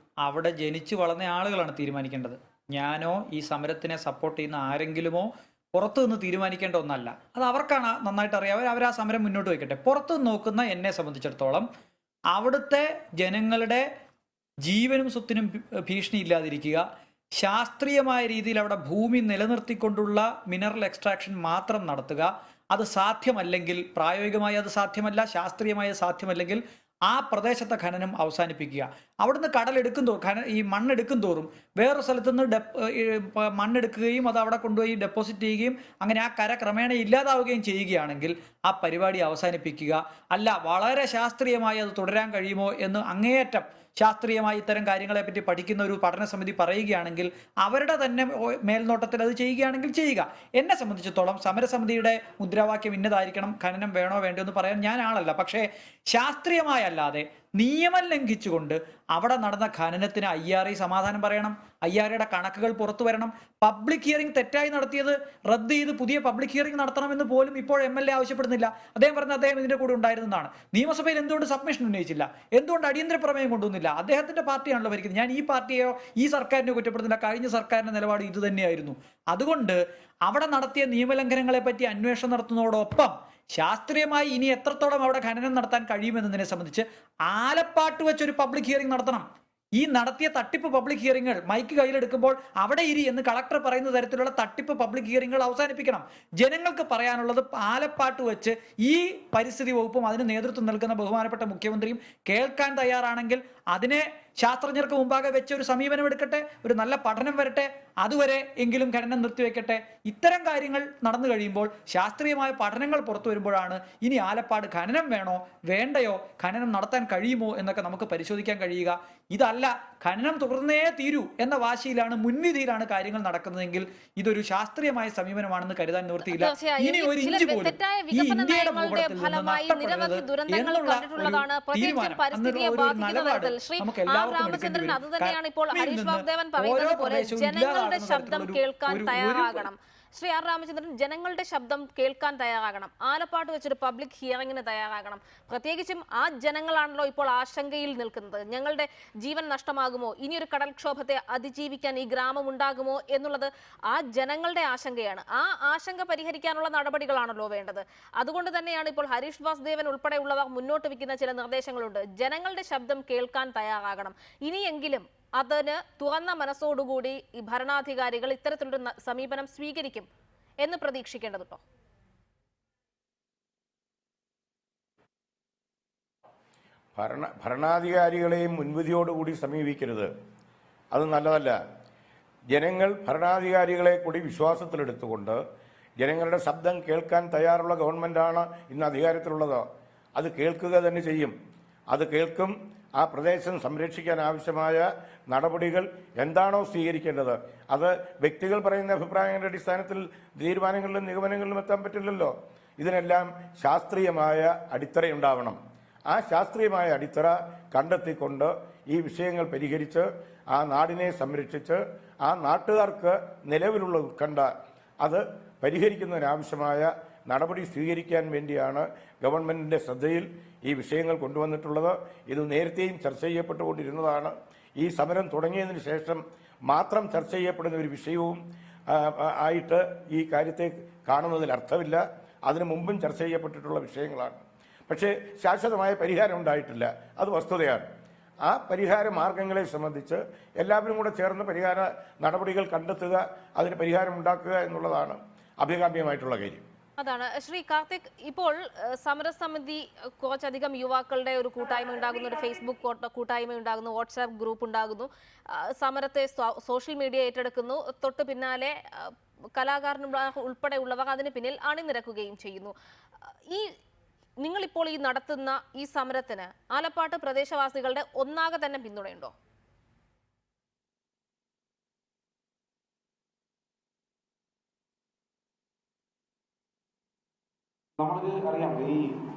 അവിടെ ജനിച്ചു വളർന്ന ആളുകളാണ് തീരുമാനിക്കേണ്ടത്. ഞാനോ ഈ സമരത്തിനെ സപ്പോർട്ട് ചെയ്യുന്ന ആരെങ്കിലുമോ പുറത്തു നിന്ന് തീരുമാനിക്കേണ്ട ഒന്നല്ല. അത് അവർക്കാണ് നന്നായിട്ട് അറിയാം. അവർ ആ സമരം മുന്നോട്ട് വയ്ക്കട്ടെ. പുറത്തു നോക്കുന്ന എന്നെ സംബന്ധിച്ചിടത്തോളം അവിടുത്തെ ജനങ്ങളുടെ ജീവനും സ്വത്തിനും ഭീഷണി ഇല്ലാതിരിക്കുക, ശാസ്ത്രീയമായ രീതിയിൽ അവിടെ ഭൂമി നിലനിർത്തിക്കൊണ്ടുള്ള മിനറൽ എക്സ്ട്രാക്ഷൻ മാത്രം നടത്തുക, അത് സാധ്യമല്ലെങ്കിൽ, പ്രായോഗികമായി അത് സാധ്യമല്ല, ശാസ്ത്രീയമായി സാധ്യമല്ലെങ്കിൽ ആ പ്രദേശത്തെ ഖനനം അവസാനിപ്പിക്കുക. അവിടുന്ന് കടലെടുക്കും തോറും, ഈ മണ്ണെടുക്കും തോറും വേറൊരു സ്ഥലത്തുനിന്ന് മണ്ണെടുക്കുകയും അത് അവിടെ കൊണ്ടുപോയി ഡെപ്പോസിറ്റ് ചെയ്യുകയും അങ്ങനെ ആ കര ക്രമേണ ഇല്ലാതാവുകയും ചെയ്യുകയാണെങ്കിൽ ആ പരിപാടി അവസാനിപ്പിക്കുക. അല്ല വളരെ ശാസ്ത്രീയമായി അത് തുടരാൻ കഴിയുമോ എന്ന് അങ്ങേയറ്റം ശാസ്ത്രീയമായി ഇത്തരം കാര്യങ്ങളെപ്പറ്റി പഠിക്കുന്ന ഒരു പഠന സമിതി പറയുകയാണെങ്കിൽ അവരുടെ തന്നെ മേൽനോട്ടത്തിൽ അത് ചെയ്യുകയാണെങ്കിൽ ചെയ്യുക. എന്നെ സംബന്ധിച്ചിടത്തോളം സമരസമിതിയുടെ മുദ്രാവാക്യം ഇന്നതായിരിക്കണം, ഖനനം വേണോ വേണ്ടോ എന്ന് പറയാൻ ഞാൻ ആളല്ല. പക്ഷേ ശാസ്ത്രീയമായല്ലാതെ നിയമം ലംഘിച്ചുകൊണ്ട് അവിടെ നടന്ന ഖനനത്തിന് IRI സമാധാനം പറയണം. IRIയുടെ കണക്കുകൾ പുറത്തു വരണം. പബ്ലിക് ഹിയറിംഗ് തെറ്റായി നടത്തിയത് റദ്ദ് ചെയ്ത് പുതിയ പബ്ലിക് ഹിയറിംഗ് നടത്തണമെന്ന് പോലും ഇപ്പോൾ MLA ആവശ്യപ്പെടുന്നില്ല. അദ്ദേഹം പറഞ്ഞ അദ്ദേഹം ഇതിന്റെ കൂടെ ഉണ്ടായിരുന്നതാണ്. നിയമസഭയിൽ എന്തുകൊണ്ട് സബ്മിഷൻ ഉന്നയിച്ചില്ല? എന്തുകൊണ്ട് അടിയന്തര പ്രമേയം കൊണ്ടുവന്നില്ല? അദ്ദേഹത്തിന്റെ പാർട്ടിയാണല്ലോ ഭരിക്കുന്നത്. ഞാൻ ഈ പാർട്ടിയെയോ ഈ സർക്കാരിനെ കുറ്റപ്പെടുന്നില്ല. കഴിഞ്ഞ സർക്കാരിന്റെ നിലപാട് ഇത് തന്നെയായിരുന്നു. അതുകൊണ്ട് അവിടെ നടത്തിയ നിയമലംഘനങ്ങളെ പറ്റി അന്വേഷണം നടത്തുന്നതോടൊപ്പം ശാസ്ത്രീയമായി ഇനി എത്രത്തോളം അവിടെ ഖനനം നടത്താൻ കഴിയുമെന്നതിനെ സംബന്ധിച്ച് ആലപ്പാട്ട് വെച്ചൊരു പബ്ലിക് ഹിയറിംഗ് നടത്തണം. ഈ നടത്തിയ തട്ടിപ്പ് പബ്ലിക് ഹിയറിങ്ങൾ മൈക്ക് കയ്യിലെടുക്കുമ്പോൾ അവിടെ ഇരി എന്ന് കളക്ടർ പറയുന്ന തരത്തിലുള്ള തട്ടിപ്പ് പബ്ലിക് ഹിയറിങ്ങൾ അവസാനിപ്പിക്കണം. ജനങ്ങൾക്ക് പറയാനുള്ളത് ആലപ്പാട്ട് വെച്ച് ഈ പരിസ്ഥിതി വകുപ്പും അതിന് നേതൃത്വം നൽകുന്ന ബഹുമാനപ്പെട്ട മുഖ്യമന്ത്രിയും കേൾക്കാൻ തയ്യാറാണെങ്കിൽ അതിനെ ശാസ്ത്രജ്ഞർക്ക് മുമ്പാകെ വെച്ച് ഒരു സമീപനം എടുക്കട്ടെ, ഒരു നല്ല പഠനം വരട്ടെ, അതുവരെ എങ്കിലും ഖനനം നിർത്തിവെക്കട്ടെ. ഇത്തരം കാര്യങ്ങൾ നടന്നു കഴിയുമ്പോൾ ശാസ്ത്രീയമായ പഠനങ്ങൾ പുറത്തു വരുമ്പോഴാണ് ഇനി ആലപ്പാട് ഖനനം വേണോ വേണ്ടയോ, ഖനനം നടത്താൻ കഴിയുമോ എന്നൊക്കെ നമുക്ക് പരിശോധിക്കാൻ കഴിയുക. ഇതല്ല ഖനനം തുടർന്നേ തീരൂ എന്ന വാശിയിലാണ്, മുൻവിധിയിലാണ് കാര്യങ്ങൾ നടക്കുന്നതെങ്കിൽ ഇതൊരു ശാസ്ത്രീയമായ സമീപനമാണെന്ന് കരുതാൻ നിവൃത്തിയില്ല. ഇനി ഒരു ഇഞ്ച് പോലും ഈ ഇന്ത്യയുടെ ഭൂപടത്തിൽ നിന്ന് നഷ്ടപ്പെടരുത് എന്നുള്ള ഒരു തീരുമാനം, നമുക്ക് എല്ലാവർക്കും എടുക്കേണ്ടി വരും. അത് തന്നെയാണ് ഇപ്പോൾ ഹരീഷ് വാസുദേവൻ പറയുന്നത് പോലെ ജനങ്ങളുടെ ശബ്ദം കേൾക്കാൻ തയ്യാറാകണം. ശ്രീ ആർ രാമചന്ദ്രൻ, ജനങ്ങളുടെ ശബ്ദം കേൾക്കാൻ തയ്യാറാകണം. ആലപ്പാട് വെച്ചൊരു പബ്ലിക് ഹിയറിംഗിന് തയ്യാറാകണം. പ്രത്യേകിച്ചും ആ ജനങ്ങളാണല്ലോ ഇപ്പോൾ ആശങ്കയിൽ നിൽക്കുന്നത്. ഞങ്ങളുടെ ജീവൻ നഷ്ടമാകുമോ, ഇനിയൊരു കടൽക്ഷോഭത്തെ അതിജീവിക്കാൻ ഈ ഗ്രാമം ഉണ്ടാകുമോ എന്നുള്ളത് ആ ജനങ്ങളുടെ ആശങ്കയാണ്. ആ ആശങ്ക പരിഹരിക്കാനുള്ള നടപടികളാണല്ലോ വേണ്ടത്. അതുകൊണ്ട് തന്നെയാണ് ഇപ്പോൾ ഹരീഷ് വാസുദേവൻ ഉൾപ്പെടെയുള്ളവർ മുന്നോട്ട് വയ്ക്കുന്ന ചില നിർദ്ദേശങ്ങളുണ്ട്. ജനങ്ങളുടെ ശബ്ദം കേൾക്കാൻ തയ്യാറാകണം. ഇനിയെങ്കിലും അതിന് തുറന്ന മനസ്സോടുകൂടി ഈ ഭരണാധികാരികൾ ഇത്തരത്തിലൊരു സമീപനം സ്വീകരിക്കും എന്ന് പ്രതീക്ഷിക്കേണ്ടതുണ്ടോ? ഭരണാധികാരികളെയും മുൻവിധിയോടുകൂടി സമീപിക്കരുത്, അത് നല്ലതല്ല. ജനങ്ങൾ ഭരണാധികാരികളെ കൂടി വിശ്വാസത്തിലെടുത്തുകൊണ്ട് ജനങ്ങളുടെ ശബ്ദം കേൾക്കാൻ തയ്യാറുള്ള ഗവൺമെൻറ്റാണ് ഇന്ന് അധികാരത്തിലുള്ളത്. അത് കേൾക്കുക തന്നെ ചെയ്യും. അത് കേൾക്കും. ആ പ്രദേശം സംരക്ഷിക്കാൻ ആവശ്യമായ നടപടികൾ എന്താണോ സ്വീകരിക്കേണ്ടത് അത് വ്യക്തികൾ പറയുന്ന അഭിപ്രായങ്ങളുടെ അടിസ്ഥാനത്തിൽ തീരുമാനങ്ങളിലും നിഗമനങ്ങളിലും എത്താൻ പറ്റില്ലല്ലോ. ഇതിനെല്ലാം ശാസ്ത്രീയമായ അടിത്തറയുണ്ടാവണം. ആ ശാസ്ത്രീയമായ അടിത്തറ കണ്ടെത്തിക്കൊണ്ട് ഈ വിഷയങ്ങൾ പരിഹരിച്ച് ആ നാടിനെ സംരക്ഷിച്ച് ആ നാട്ടുകാർക്ക് നിലവിലുള്ള ഉത്കണ്ഠ അത് പരിഹരിക്കുന്നതിനാവശ്യമായ നടപടി സ്വീകരിക്കാൻ വേണ്ടിയാണ് ഗവൺമെന്റിന്റെ ശ്രദ്ധയിൽ ഈ വിഷയങ്ങൾ കൊണ്ടുവന്നിട്ടുള്ളത്. ഇത് നേരത്തെയും ചർച്ച ചെയ്യപ്പെട്ടുകൊണ്ടിരുന്നതാണ്. ഈ സമരം തുടങ്ങിയതിന് ശേഷം മാത്രം ചർച്ച ചെയ്യപ്പെടുന്ന ഒരു വിഷയവും ആയിട്ട് ഈ കാര്യത്തെ കാണുന്നതിൽ അർത്ഥമില്ല. അതിനു മുമ്പും ചർച്ച ചെയ്യപ്പെട്ടിട്ടുള്ള വിഷയങ്ങളാണ്. പക്ഷേ ശാശ്വതമായ പരിഹാരം ഉണ്ടായിട്ടില്ല, അത് വസ്തുതയാണ്. ആ പരിഹാര മാർഗങ്ങളെ സംബന്ധിച്ച് എല്ലാവരും കൂടെ ചേർന്ന് പരിഹാര നടപടികൾ കണ്ടെത്തുക, അതിന് പരിഹാരം ഉണ്ടാക്കുക എന്നുള്ളതാണ് അഭികാമ്യമായിട്ടുള്ള കാര്യം. അതാണ്. ശ്രീ കാർത്തിക്, ഇപ്പോൾ സമരസമിതി കുറച്ചധികം യുവാക്കളുടെ ഒരു കൂട്ടായ്മ ഉണ്ടാകുന്നു, ഒരു ഫേസ്ബുക്ക് കൂട്ടായ്മ ഉണ്ടാകുന്നു, വാട്സാപ്പ് ഗ്രൂപ്പ് ഉണ്ടാകുന്നു, സമരത്തെ സോഷ്യൽ മീഡിയ ഏറ്റെടുക്കുന്നു, തൊട്ട് പിന്നാലെ കലാകാരന്മാർ ഉൾപ്പെടെയുള്ളവർ അതിന് പിന്നിൽ അണിനിരക്കുകയും ചെയ്യുന്നു. നിങ്ങളിപ്പോൾ ഈ നടത്തുന്ന ഈ സമരത്തിന് ആലപ്പാട്ട് പ്രദേശവാസികളുടെ ഒന്നാകെ തന്നെ പിന്തുണയുണ്ടോ? നമ്മൾക്ക് അറിയാം, ഈ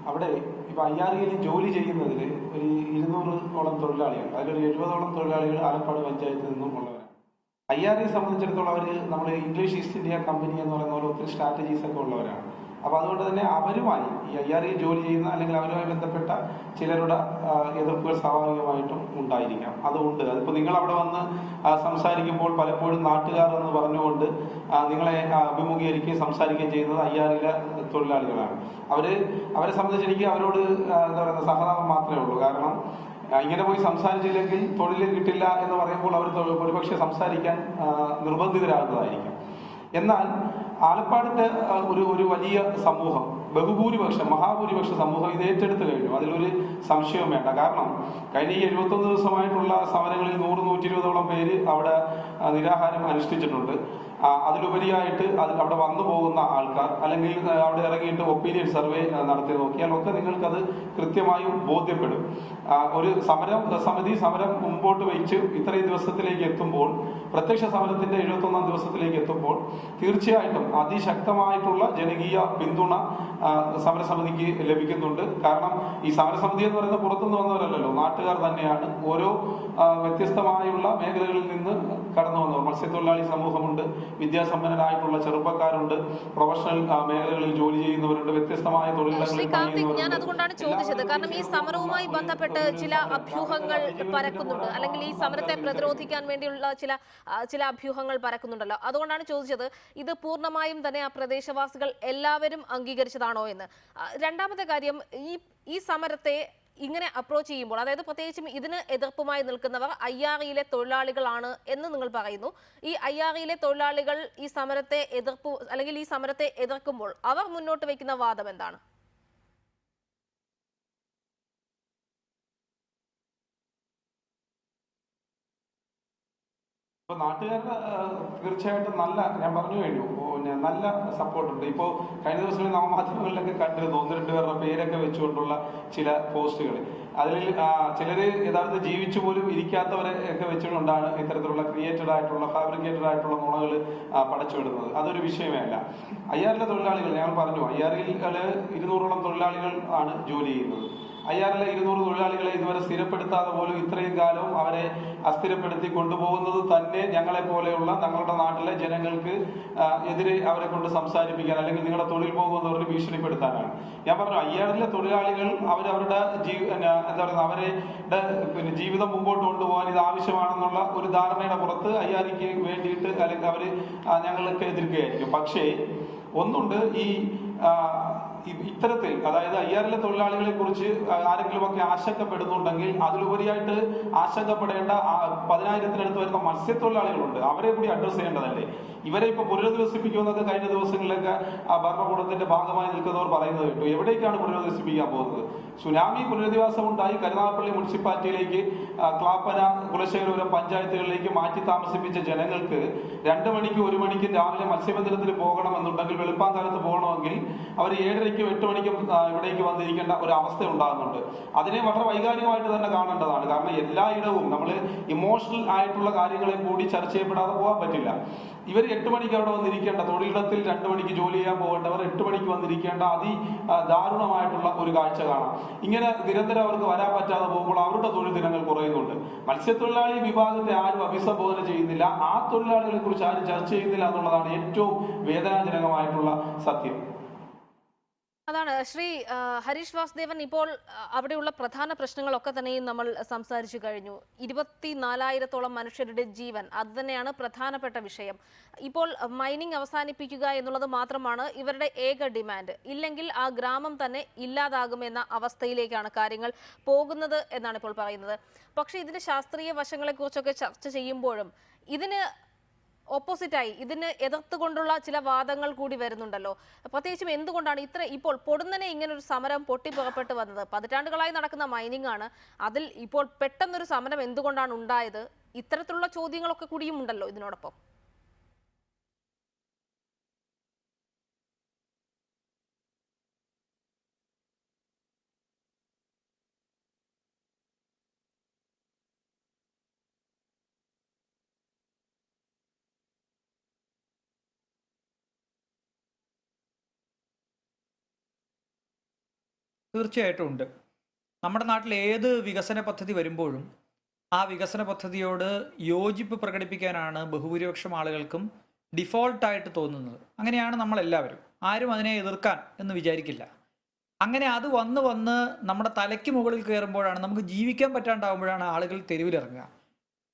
അവിടെ ഇപ്പൊ അയ്യാറിയിൽ ജോലി ചെയ്യുന്നതിൽ ഒരു 200ഓളം തൊഴിലാളികൾ, അതിലൊരു 70ഓളം തൊഴിലാളികൾ ആലപ്പാട് പഞ്ചായത്തിൽ നിന്നും ഉള്ളവരാണ്. അയ്യാറിയെ സംബന്ധിച്ചിടത്തോളം അവർ നമ്മൾ ഇംഗ്ലീഷ് ഈസ്റ്റ് ഇന്ത്യ കമ്പനി എന്ന് പറയുന്ന പോലെ ഒത്തിരി സ്ട്രാറ്റജീസ് ഒക്കെ ഉള്ളവരാണ്. അപ്പോൾ അതുകൊണ്ട് തന്നെ അവരുമായി ഈ അയ്യാറിയിൽ ജോലി ചെയ്യുന്ന അല്ലെങ്കിൽ അവരുമായി ബന്ധപ്പെട്ട ചിലരുടെ എതിർപ്പുകൾ സ്വാഭാവികമായിട്ടും ഉണ്ടായിരിക്കാം. അതുകൊണ്ട് അതിപ്പോൾ നിങ്ങൾ അവിടെ വന്ന് സംസാരിക്കുമ്പോൾ പലപ്പോഴും നാട്ടുകാർ എന്ന് പറഞ്ഞുകൊണ്ട് നിങ്ങളെ അഭിമുഖീകരിക്കുകയും സംസാരിക്കുകയും ചെയ്യുന്നത് അയ്യാറിലെ തൊഴിലാളികളാണ്. അവരെ സംബന്ധിച്ച് എനിക്ക് അവരോട് എന്താ പറയുക സഹതാപം മാത്രമേ ഉള്ളൂ. കാരണം ഇങ്ങനെ പോയി സംസാരിച്ചില്ലെങ്കിൽ തൊഴിൽ കിട്ടില്ല എന്ന് പറയുമ്പോൾ അവർ ഒരുപക്ഷെ സംസാരിക്കാൻ നിർബന്ധിതരാകുന്നതായിരിക്കും. എന്നാൽ ആലപ്പാടിന്റെ ഒരു വലിയ സമൂഹം, മഹാഭൂരിപക്ഷ സമൂഹം ഇത് ഏറ്റെടുത്ത് കഴിഞ്ഞു. അതിലൊരു സംശയവും വേണ്ട. കാരണം കഴിഞ്ഞ ഈ 71 ദിവസമായിട്ടുള്ള സമരങ്ങളിൽ 100-120ഓളം പേര് അവിടെ നിരാഹാരം അനുഷ്ഠിച്ചിട്ടുണ്ട്. അതിലുപരിയായിട്ട് അവിടെ വന്നു പോകുന്ന ആൾക്കാർ അല്ലെങ്കിൽ അവിടെ ഇറങ്ങിയിട്ട് ഒപ്പീനിയൻ സർവേ നടത്തി നോക്കിയാൽ ഒക്കെ നിങ്ങൾക്കത് കൃത്യമായും ബോധ്യപ്പെടും. ഒരു സമിതി സമരം മുമ്പോട്ട് വെച്ച് ഇത്രയും ദിവസത്തിലേക്ക് എത്തുമ്പോൾ, പ്രത്യക്ഷ സമരത്തിന്റെ 71ാം ദിവസത്തിലേക്ക് എത്തുമ്പോൾ തീർച്ചയായിട്ടും അതിശക്തമായിട്ടുള്ള ജനകീയ പിന്തുണ സമരസമിതിക്ക് ലഭിക്കുന്നുണ്ട്. കാരണം ഈ സമരസമിതി എന്ന് പറയുന്നത് പുറത്തുനിന്ന് വന്നവരല്ലല്ലോ, നാട്ടുകാർ തന്നെയാണ്. ഓരോ വ്യത്യസ്തമായുള്ള മേഖലകളിൽ നിന്ന് കടന്നു വന്നവർ, മത്സ്യത്തൊഴിലാളി സമൂഹമുണ്ട്, വിദ്യാസമ്പന്നരായിട്ടുള്ള ചെറുപ്പക്കാരുണ്ട്, പ്രൊഫഷണൽ മേഖലകളിൽ ജോലി ചെയ്യുന്നവരുണ്ട്, വ്യത്യസ്തമായ തൊഴിലുകളിൽ. ഞാൻ അതുകൊണ്ടാണ് ചോദിച്ചത്. കാരണം ഈ സമരവുമായി ബന്ധപ്പെട്ട് ചില അഭ്യൂഹങ്ങൾ പരക്കുന്നുണ്ട്, അല്ലെങ്കിൽ ഈ സമരത്തെ പ്രതിരോധിക്കാൻ വേണ്ടിയുള്ള ചില അഭ്യൂഹങ്ങൾ പരക്കുന്നുണ്ടല്ലോ. അതുകൊണ്ടാണ് ചോദിച്ചത്, ഇത് പൂർണ്ണമായും തന്നെ ആ പ്രദേശവാസികൾ എല്ലാവരും അംഗീകരിച്ചതാണോ എന്ന്. രണ്ടാമത്തെ കാര്യം, ഈ സമരത്തെ ഇങ്ങനെ അപ്രോച്ച് ചെയ്യുമ്പോൾ, അതായത് പ്രത്യേകിച്ചും ഇതിന് എതിർപ്പുമായി നിൽക്കുന്നവർ അയ്യാറിയിലെ തൊഴിലാളികളാണ് എന്ന് നിങ്ങൾ പറയുന്നു. ഈ അയ്യാറിയിലെ തൊഴിലാളികൾ ഈ സമരത്തെ എതിർക്കുമ്പോൾ അവർ മുന്നോട്ട് വയ്ക്കുന്ന വാദം എന്താണ്? ഇപ്പോൾ നാട്ടുകാരുടെ തീർച്ചയായിട്ടും നല്ല, ഞാൻ പറഞ്ഞു കഴിഞ്ഞു, പിന്നെ നല്ല സപ്പോർട്ടുണ്ട്. ഇപ്പോൾ കഴിഞ്ഞ ദിവസങ്ങളിൽ നവമാധ്യമങ്ങളിലൊക്കെ കണ്ടിരുന്നു 1-2 പേരുടെ പേരൊക്കെ വെച്ചുകൊണ്ടുള്ള ചില പോസ്റ്റുകൾ. അതിൽ ചിലർ യഥാർത്ഥ ജീവിച്ചു പോലും ഇരിക്കാത്തവരെ ഒക്കെ വെച്ചുകൊണ്ടാണ് ഇത്തരത്തിലുള്ള ക്രിയേറ്റഡ് ആയിട്ടുള്ള ഫാബ്രിക്കേറ്റഡ് ആയിട്ടുള്ള നുണകൾ പടച്ചുവിടുന്നത്. അതൊരു വിഷയമേ അല്ല. അയ്യാറിലെ തൊഴിലാളികൾ, ഞങ്ങൾ പറഞ്ഞു, അയ്യാറിൽ 200ഓളം തൊഴിലാളികൾ ആണ് ജോലി ചെയ്യുന്നത്. അയ്യാറിലെ 200 തൊഴിലാളികളെ ഇതുവരെ സ്ഥിരപ്പെടുത്താതെ പോലും ഇത്രയും കാലവും അവരെ അസ്ഥിരപ്പെടുത്തി കൊണ്ടുപോകുന്നത് തന്നെ ഞങ്ങളെ പോലെയുള്ള ഞങ്ങളുടെ നാട്ടിലെ ജനങ്ങൾക്ക് എതിരെ അവരെ കൊണ്ട് സംസാരിപ്പിക്കാൻ, അല്ലെങ്കിൽ നിങ്ങളുടെ തൊഴിൽ പോകുന്നവർക്ക് ഭീഷണിപ്പെടുത്താനാണ്. ഞാൻ പറഞ്ഞു, അയ്യാറിലെ തൊഴിലാളികൾ അവരവരുടെ എന്താ പറയുക, അവരുടെ പിന്നെ ജീവിതം മുമ്പോട്ട് കൊണ്ടുപോകാൻ ഇത് ആവശ്യമാണെന്നുള്ള ഒരു ധാരണയുടെ പുറത്ത് അയ്യാറിക്ക് വേണ്ടിയിട്ട് അല്ലെങ്കിൽ അവർ ഞങ്ങൾക്ക് എതിർക്കുകയായിരിക്കും. പക്ഷേ ഒന്നുണ്ട്, ഇത്തരത്തിൽ അതായത് അയ്യാറിലെ തൊഴിലാളികളെ കുറിച്ച് ആരെങ്കിലുമൊക്കെ ആശങ്കപ്പെടുന്നുണ്ടെങ്കിൽ അതിലുപരിയായിട്ട് ആശങ്കപ്പെടേണ്ട 10,000-ത്തിനടുത്ത് വരുന്ന മത്സ്യത്തൊഴിലാളികളുണ്ട്. അവരെ കൂടി അഡ്രസ് ചെയ്യേണ്ടതല്ലേ? ഇവരെ ഇപ്പൊ പുനരധിവസിപ്പിക്കുമെന്നൊക്കെ കഴിഞ്ഞ ദിവസങ്ങളിലൊക്കെ ഭരണകൂടത്തിന്റെ ഭാഗമായി നിൽക്കുന്നവർ പറയുന്നത് കേട്ടു. എവിടേക്കാണ് പുനരധിവസിപ്പിക്കാൻ പോകുന്നത്? സുനാമി പുനരധിവാസം ഉണ്ടായി കരുനാഗപ്പള്ളി മുനിസിപ്പാലിറ്റിയിലേക്ക്, ക്ലാപ്പന, കുലശേഖരപുരം പഞ്ചായത്തുകളിലേക്ക് മാറ്റി താമസിപ്പിച്ച ജനങ്ങൾക്ക് 2 മണിക്കും 1 മണിക്കും രാവിലെ മത്സ്യബന്ധനത്തിന് പോകണമെന്നുണ്ടെങ്കിൽ, വെളുപ്പാങ്കാലത്ത് പോകണമെങ്കിൽ അവർ 7:30-ക്കും 8 മണിക്കും ഇവിടേക്ക് വന്നിരിക്കേണ്ട ഒരു അവസ്ഥ ഉണ്ടാകുന്നുണ്ട്. അതിനെ വളരെ വൈകാരികമായിട്ട് തന്നെ കാണേണ്ടതാണ്. കാരണം എല്ലായിടവും നമ്മൾ ഇമോഷണൽ ആയിട്ടുള്ള കാര്യങ്ങളെ കൂടി ചർച്ച ചെയ്യപ്പെടാതെ പോകാൻ പറ്റില്ല. ഇവർ 8 മണിക്ക് അവിടെ വന്നിരിക്കേണ്ട, തൊഴിലിടത്തിൽ 2 മണിക്ക് ജോലി ചെയ്യാൻ പോകേണ്ടവർ 8 മണിക്ക് വന്നിരിക്കേണ്ട ദാരുണമായിട്ടുള്ള ഒരു കാഴ്ച കാണാം. ഇങ്ങനെ നിരന്തരം അവർക്ക് വരാൻ പറ്റാതെ പോകുമ്പോൾ അവരുടെ തൊഴിൽ ദിനങ്ങൾ കുറയുന്നുണ്ട്. മത്സ്യത്തൊഴിലാളി വിഭാഗത്തെ ആരും അഭിസംബോധന ചെയ്യുന്നില്ല, ആ തൊഴിലാളികളെ കുറിച്ച് ആരും ചർച്ച ചെയ്യുന്നില്ല എന്നുള്ളതാണ് ഏറ്റവും വേദനാജനകമായിട്ടുള്ള സത്യം. അതാണ് ശ്രീ ഹരീഷ് വാസുദേവൻ. ഇപ്പോൾ അവിടെയുള്ള പ്രധാന പ്രശ്നങ്ങളൊക്കെ തന്നെയും നമ്മൾ സംസാരിച്ചു കഴിഞ്ഞു. 24,000-ഓളം മനുഷ്യരുടെ ജീവൻ, അത് തന്നെയാണ് പ്രധാനപ്പെട്ട വിഷയം. ഇപ്പോൾ മൈനിങ് അവസാനിപ്പിക്കുക എന്നുള്ളത് മാത്രമാണ് ഇവരുടെ ഏക ഡിമാൻഡ്. ഇല്ലെങ്കിൽ ആ ഗ്രാമം തന്നെ ഇല്ലാതാകുമെന്ന അവസ്ഥയിലേക്കാണ് കാര്യങ്ങൾ പോകുന്നത് എന്നാണ് ഇപ്പോൾ പറയുന്നത്. പക്ഷേ ഇതിന്റെ ശാസ്ത്രീയ വശങ്ങളെക്കുറിച്ചൊക്കെ ചർച്ച ചെയ്യുമ്പോഴും ഇതിന് ഓപ്പോസിറ്റായി, ഇതിന് എതിർത്തുകൊണ്ടുള്ള ചില വാദങ്ങൾ കൂടി വരുന്നുണ്ടല്ലോ. പ്രത്യേകിച്ചും എന്തുകൊണ്ടാണ് ഇപ്പോൾ പൊടുന്നനെ ഇങ്ങനൊരു സമരം പൊട്ടിപ്പുറപ്പെട്ട് വന്നത്? പതിറ്റാണ്ടുകളായി നടക്കുന്ന മൈനിങ് ആണ്, അതിൽ ഇപ്പോൾ പെട്ടെന്നൊരു സമരം എന്തുകൊണ്ടാണ് ഉണ്ടായത്? ഇത്തരത്തിലുള്ള ചോദ്യങ്ങളൊക്കെ കൂടിയും ഉണ്ടല്ലോ ഇതിനോടൊപ്പം. തീർച്ചയായിട്ടും ഉണ്ട്. നമ്മുടെ നാട്ടിൽ ഏത് വികസന പദ്ധതി വരുമ്പോഴും ആ വികസന പദ്ധതിയോട് യോജിപ്പ് പ്രകടിപ്പിക്കാനാണ് ബഹുഭൂരിപക്ഷം ആളുകൾക്കും ഡിഫോൾട്ടായിട്ട് തോന്നുന്നത്. അങ്ങനെയാണ് നമ്മളെല്ലാവരും. ആരും അതിനെ എതിർക്കാൻ എന്ന് വിചാരിക്കില്ല. അങ്ങനെ അത് വന്ന് നമ്മുടെ തലയ്ക്ക് മുകളിൽ കയറുമ്പോഴാണ്, നമുക്ക് ജീവിക്കാൻ പറ്റാണ്ടാവുമ്പോഴാണ് ആളുകൾ തെരുവിലിറങ്ങുക.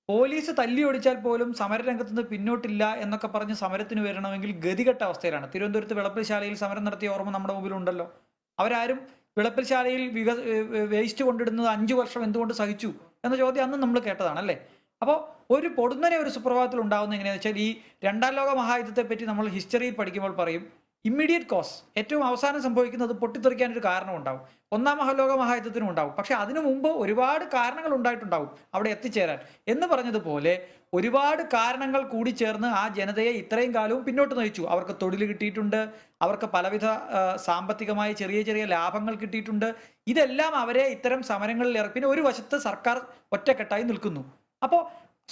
പോലീസ് തല്ലി ഓടിച്ചാൽ പോലും സമരരംഗത്ത് നിന്ന് പിന്നോട്ടില്ല എന്നൊക്കെ പറഞ്ഞ് സമരത്തിന് വരണമെങ്കിൽ ഗതികെട്ട അവസ്ഥയിലാണ്. തിരുവനന്തപുരത്ത് വിളപ്പിൽശാലയിൽ സമരം നടത്തിയ ഓർമ്മ നമ്മുടെ മുമ്പിലുണ്ടല്ലോ. അവരാരും വിളപ്പിൽശാലയിൽ വേസ്റ്റ് കൊണ്ടിടുന്നത് 5 വർഷം എന്തുകൊണ്ട് സഹിച്ചു എന്ന ചോദ്യം അന്ന് നമ്മൾ കേട്ടതാണ്, അല്ലേ? അപ്പോൾ ഒരു പൊടുന്നനെ ഒരു സുപ്രഭാതത്തിൽ ഉണ്ടാകുന്ന എങ്ങനെയാണെന്ന് വെച്ചാൽ, ഈ 2ാം ലോക മഹായുദ്ധത്തെ പറ്റി നമ്മൾ ഹിസ്റ്ററിയിൽ പഠിക്കുമ്പോൾ പറയും, ഇമ്മീഡിയറ്റ് കോസ്, ഏറ്റവും അവസാനം സംഭവിക്കുന്നത് പൊട്ടിത്തെറിക്കാനൊരു കാരണം ഉണ്ടാവും. 1ാം ലോക മഹായുദ്ധത്തിനും ഉണ്ടാവും. പക്ഷെ അതിനു മുമ്പ് ഒരുപാട് കാരണങ്ങൾ ഉണ്ടായിട്ടുണ്ടാവും അവിടെ എത്തിച്ചേരാൻ. എന്ന് പറഞ്ഞതുപോലെ ഒരുപാട് കാരണങ്ങൾ കൂടി ചേർന്ന് ആ ജനതയെ ഇത്രയും കാലവും പിന്നോട്ട് നയിച്ചു. അവർക്ക് തൊഴിൽ കിട്ടിയിട്ടുണ്ട്, അവർക്ക് പലവിധ സാമ്പത്തികമായ ചെറിയ ചെറിയ ലാഭങ്ങൾ കിട്ടിയിട്ടുണ്ട്. ഇതെല്ലാം അവരെ ഇത്തരം സമരങ്ങളിൽ പിന്നെ ഒരു വശത്ത് സർക്കാർ ഒറ്റക്കെട്ടായി നിൽക്കുന്നു. അപ്പോൾ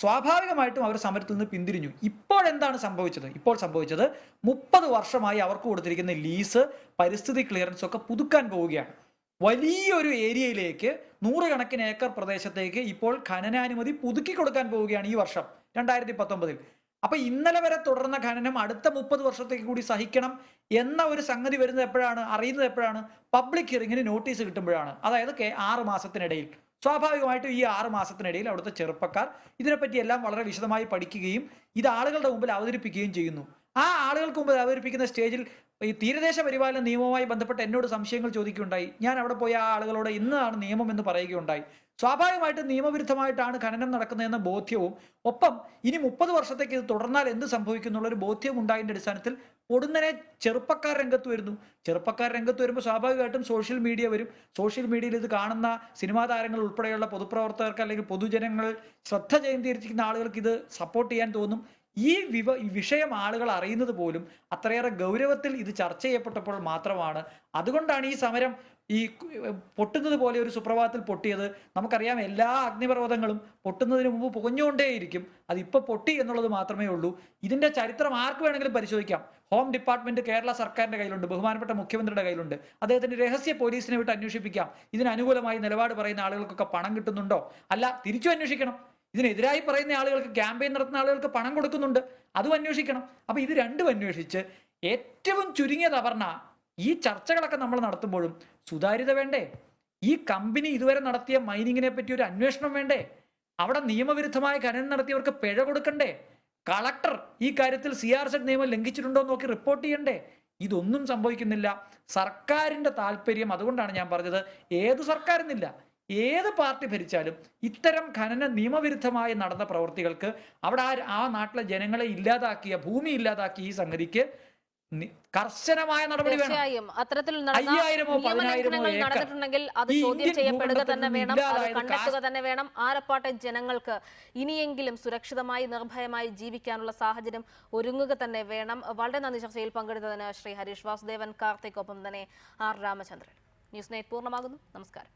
സ്വാഭാവികമായിട്ടും അവർ സമരത്തിൽ നിന്ന് പിന്തിരിഞ്ഞു. ഇപ്പോഴെന്താണ് സംഭവിച്ചത്? ഇപ്പോൾ സംഭവിച്ചത് 30 വർഷമായി അവർക്ക് കൊടുത്തിരിക്കുന്ന ലീസ്, പരിസ്ഥിതി ക്ലിയറൻസ് ഒക്കെ പുതുക്കാൻ പോവുകയാണ്. വലിയൊരു ഏരിയയിലേക്ക്, 100 കണക്കിന് ഏക്കർ പ്രദേശത്തേക്ക് ഇപ്പോൾ ഖനനാനുമതി പുതുക്കി കൊടുക്കാൻ പോവുകയാണ് ഈ വർഷം 2019. അപ്പൊ ഇന്നലെ വരെ തുടർന്ന ഖനനം അടുത്ത 30 വർഷത്തേക്ക് കൂടി സഹിക്കണം എന്ന ഒരു സംഗതി വരുന്നത് എപ്പോഴാണ്, അറിയുന്നത് എപ്പോഴാണ്? പബ്ലിക് ഹിയറിംഗിന് നോട്ടീസ് കിട്ടുമ്പോഴാണ്. അതായത് 6 മാസത്തിനിടയിൽ. സ്വാഭാവികമായിട്ടും ഈ 6 മാസത്തിനിടയിൽ അവിടുത്തെ ചെറുപ്പക്കാർ ഇതിനെപ്പറ്റി എല്ലാം വളരെ വിശദമായി പഠിക്കുകയും ഇത് ആളുകളുടെ മുമ്പിൽ അവതരിപ്പിക്കുകയും ചെയ്യുന്നു. ആ ആളുകൾക്ക് മുമ്പിൽ അവതരിപ്പിക്കുന്ന സ്റ്റേജിൽ ഈ തീരദേശ പരിപാലന നിയമവുമായി ബന്ധപ്പെട്ട് എന്നോട് സംശയങ്ങൾ ചോദിക്കുകയുണ്ടായി. ഞാൻ അവിടെ പോയ ആ ആളുകളോട് ഇന്നാണ് നിയമം എന്ന് പറയുകയുണ്ടായി. സ്വാഭാവികമായിട്ടും നിയമവിരുദ്ധമായിട്ടാണ് ഖനനം നടക്കുന്നതെന്ന ബോധ്യവും ഒപ്പം ഇനി 30 വർഷത്തേക്ക് ഇത് തുടർന്നാൽ എന്ത് സംഭവിക്കും എന്നുള്ളൊരു ബോധ്യവും ഉണ്ടായതിൻ്റെ അടിസ്ഥാനത്തിൽ ഉടനെ ചെറുപ്പക്കാർ രംഗത്ത് വരുന്നു. ചെറുപ്പക്കാർ രംഗത്ത് വരുമ്പോൾ സ്വാഭാവികമായിട്ടും സോഷ്യൽ മീഡിയ വരും. സോഷ്യൽ മീഡിയയിൽ ഇത് കാണുന്ന സിനിമാ താരങ്ങൾ ഉൾപ്പെടെയുള്ള പൊതുപ്രവർത്തകർക്ക് അല്ലെങ്കിൽ പൊതുജനങ്ങൾ ശ്രദ്ധ കേന്ദ്രീകരിച്ചിരിക്കുന്ന ആളുകൾക്ക് ഇത് സപ്പോർട്ട് ചെയ്യാൻ തോന്നും. ഈ വിഷയം ആളുകൾ അറിയുന്നത് പോലും അത്രയേറെ ഗൗരവത്തിൽ ഇത് ചർച്ച ചെയ്യപ്പെട്ടപ്പോൾ മാത്രമാണ്. അതുകൊണ്ടാണ് ഈ സമരം ഈ പൊട്ടുന്നത് പോലെ ഒരു സുപ്രഭാതത്തിൽ പൊട്ടിയത്. നമുക്കറിയാം എല്ലാ അഗ്നിപർവ്വതങ്ങളും പൊട്ടുന്നതിന് മുമ്പ് പുകഞ്ഞുകൊണ്ടേയിരിക്കും. അതിപ്പോൾ പൊട്ടി എന്നുള്ളത് മാത്രമേ ഉള്ളൂ. ഇതിന്റെ ചരിത്രം ആർക്ക് വേണമെങ്കിലും പരിശോധിക്കാം. ഹോം ഡിപ്പാർട്ട്മെന്റ് കേരള സർക്കാരിന്റെ കയ്യിലുണ്ട്, ബഹുമാനപ്പെട്ട മുഖ്യമന്ത്രിയുടെ കയ്യിലുണ്ട്. അദ്ദേഹത്തിന്റെ രഹസ്യ പോലീസിനെ വിട്ട് അന്വേഷിപ്പിക്കാം. ഇതിന് അനുകൂലമായി നിലപാട് പറയുന്ന ആളുകൾക്കൊക്കെ പണം കിട്ടുന്നുണ്ടോ? അല്ല, തിരിച്ചു അന്വേഷിക്കണം. ഇതിനെതിരായി പറയുന്ന ആളുകൾക്ക്, ക്യാമ്പയിൻ നടത്തുന്ന ആളുകൾക്ക് പണം കൊടുക്കുന്നുണ്ട്, അതും അന്വേഷിക്കണം. അപ്പൊ ഇത് രണ്ടും അന്വേഷിച്ച് ഏറ്റവും ചുരുങ്ങിയത് അപർണ, ഈ ചർച്ചകളൊക്കെ നമ്മൾ നടത്തുമ്പോഴും സുതാര്യത വേണ്ടേ? ഈ കമ്പനി ഇതുവരെ നടത്തിയ മൈനിങ്ങിനെ പറ്റി ഒരു അന്വേഷണം വേണ്ടേ? അവിടെ നിയമവിരുദ്ധമായ ഖനനം നടത്തിയവർക്ക് പിഴ കൊടുക്കണ്ടേ? കളക്ടർ ഈ കാര്യത്തിൽ CRZ നിയമം ലംഘിച്ചിട്ടുണ്ടോ എന്ന് നോക്കി റിപ്പോർട്ട് ചെയ്യണ്ടേ? ഇതൊന്നും സംഭവിക്കുന്നില്ല. സർക്കാരിന്റെ താല്പര്യം, അതുകൊണ്ടാണ് ഞാൻ പറഞ്ഞത്, ഏത് സർക്കാരെന്നില്ല, ഏത് പാർട്ടി ഭരിച്ചാലും ഇത്തരം ഖനന നിയമവിരുദ്ധമായി നടന്ന പ്രവൃത്തികൾക്ക് അവിടെ ആ നാട്ടിലെ ജനങ്ങളെ ഇല്ലാതാക്കിയ, ഭൂമി ഇല്ലാതാക്കിയ ഈ സംഗതിക്ക് കർശനമായ നടപടി വേണം. അത്തരത്തിൽ നടന്നിട്ടുണ്ടെങ്കിൽ അത് ചോദ്യം ചെയ്യപ്പെടുക തന്നെ വേണം, അത് കണ്ടെത്തുക തന്നെ വേണം. ആലപ്പാട്ടെ ജനങ്ങൾക്ക് ഇനിയെങ്കിലും സുരക്ഷിതമായി നിർഭയമായി ജീവിക്കാനുള്ള സാഹചര്യം ഒരുങ്ങുക തന്നെ വേണം. വളരെ നന്ദി ചർച്ചയിൽ പങ്കെടുത്തതിന് ശ്രീ ഹരീഷ് വാസുദേവൻ, കാർത്തിക്, ഒപ്പം തന്നെ R രാമചന്ദ്രൻ. ന്യൂസ് നൈറ്റ് പൂർണ്ണമാകുന്നു. നമസ്കാരം.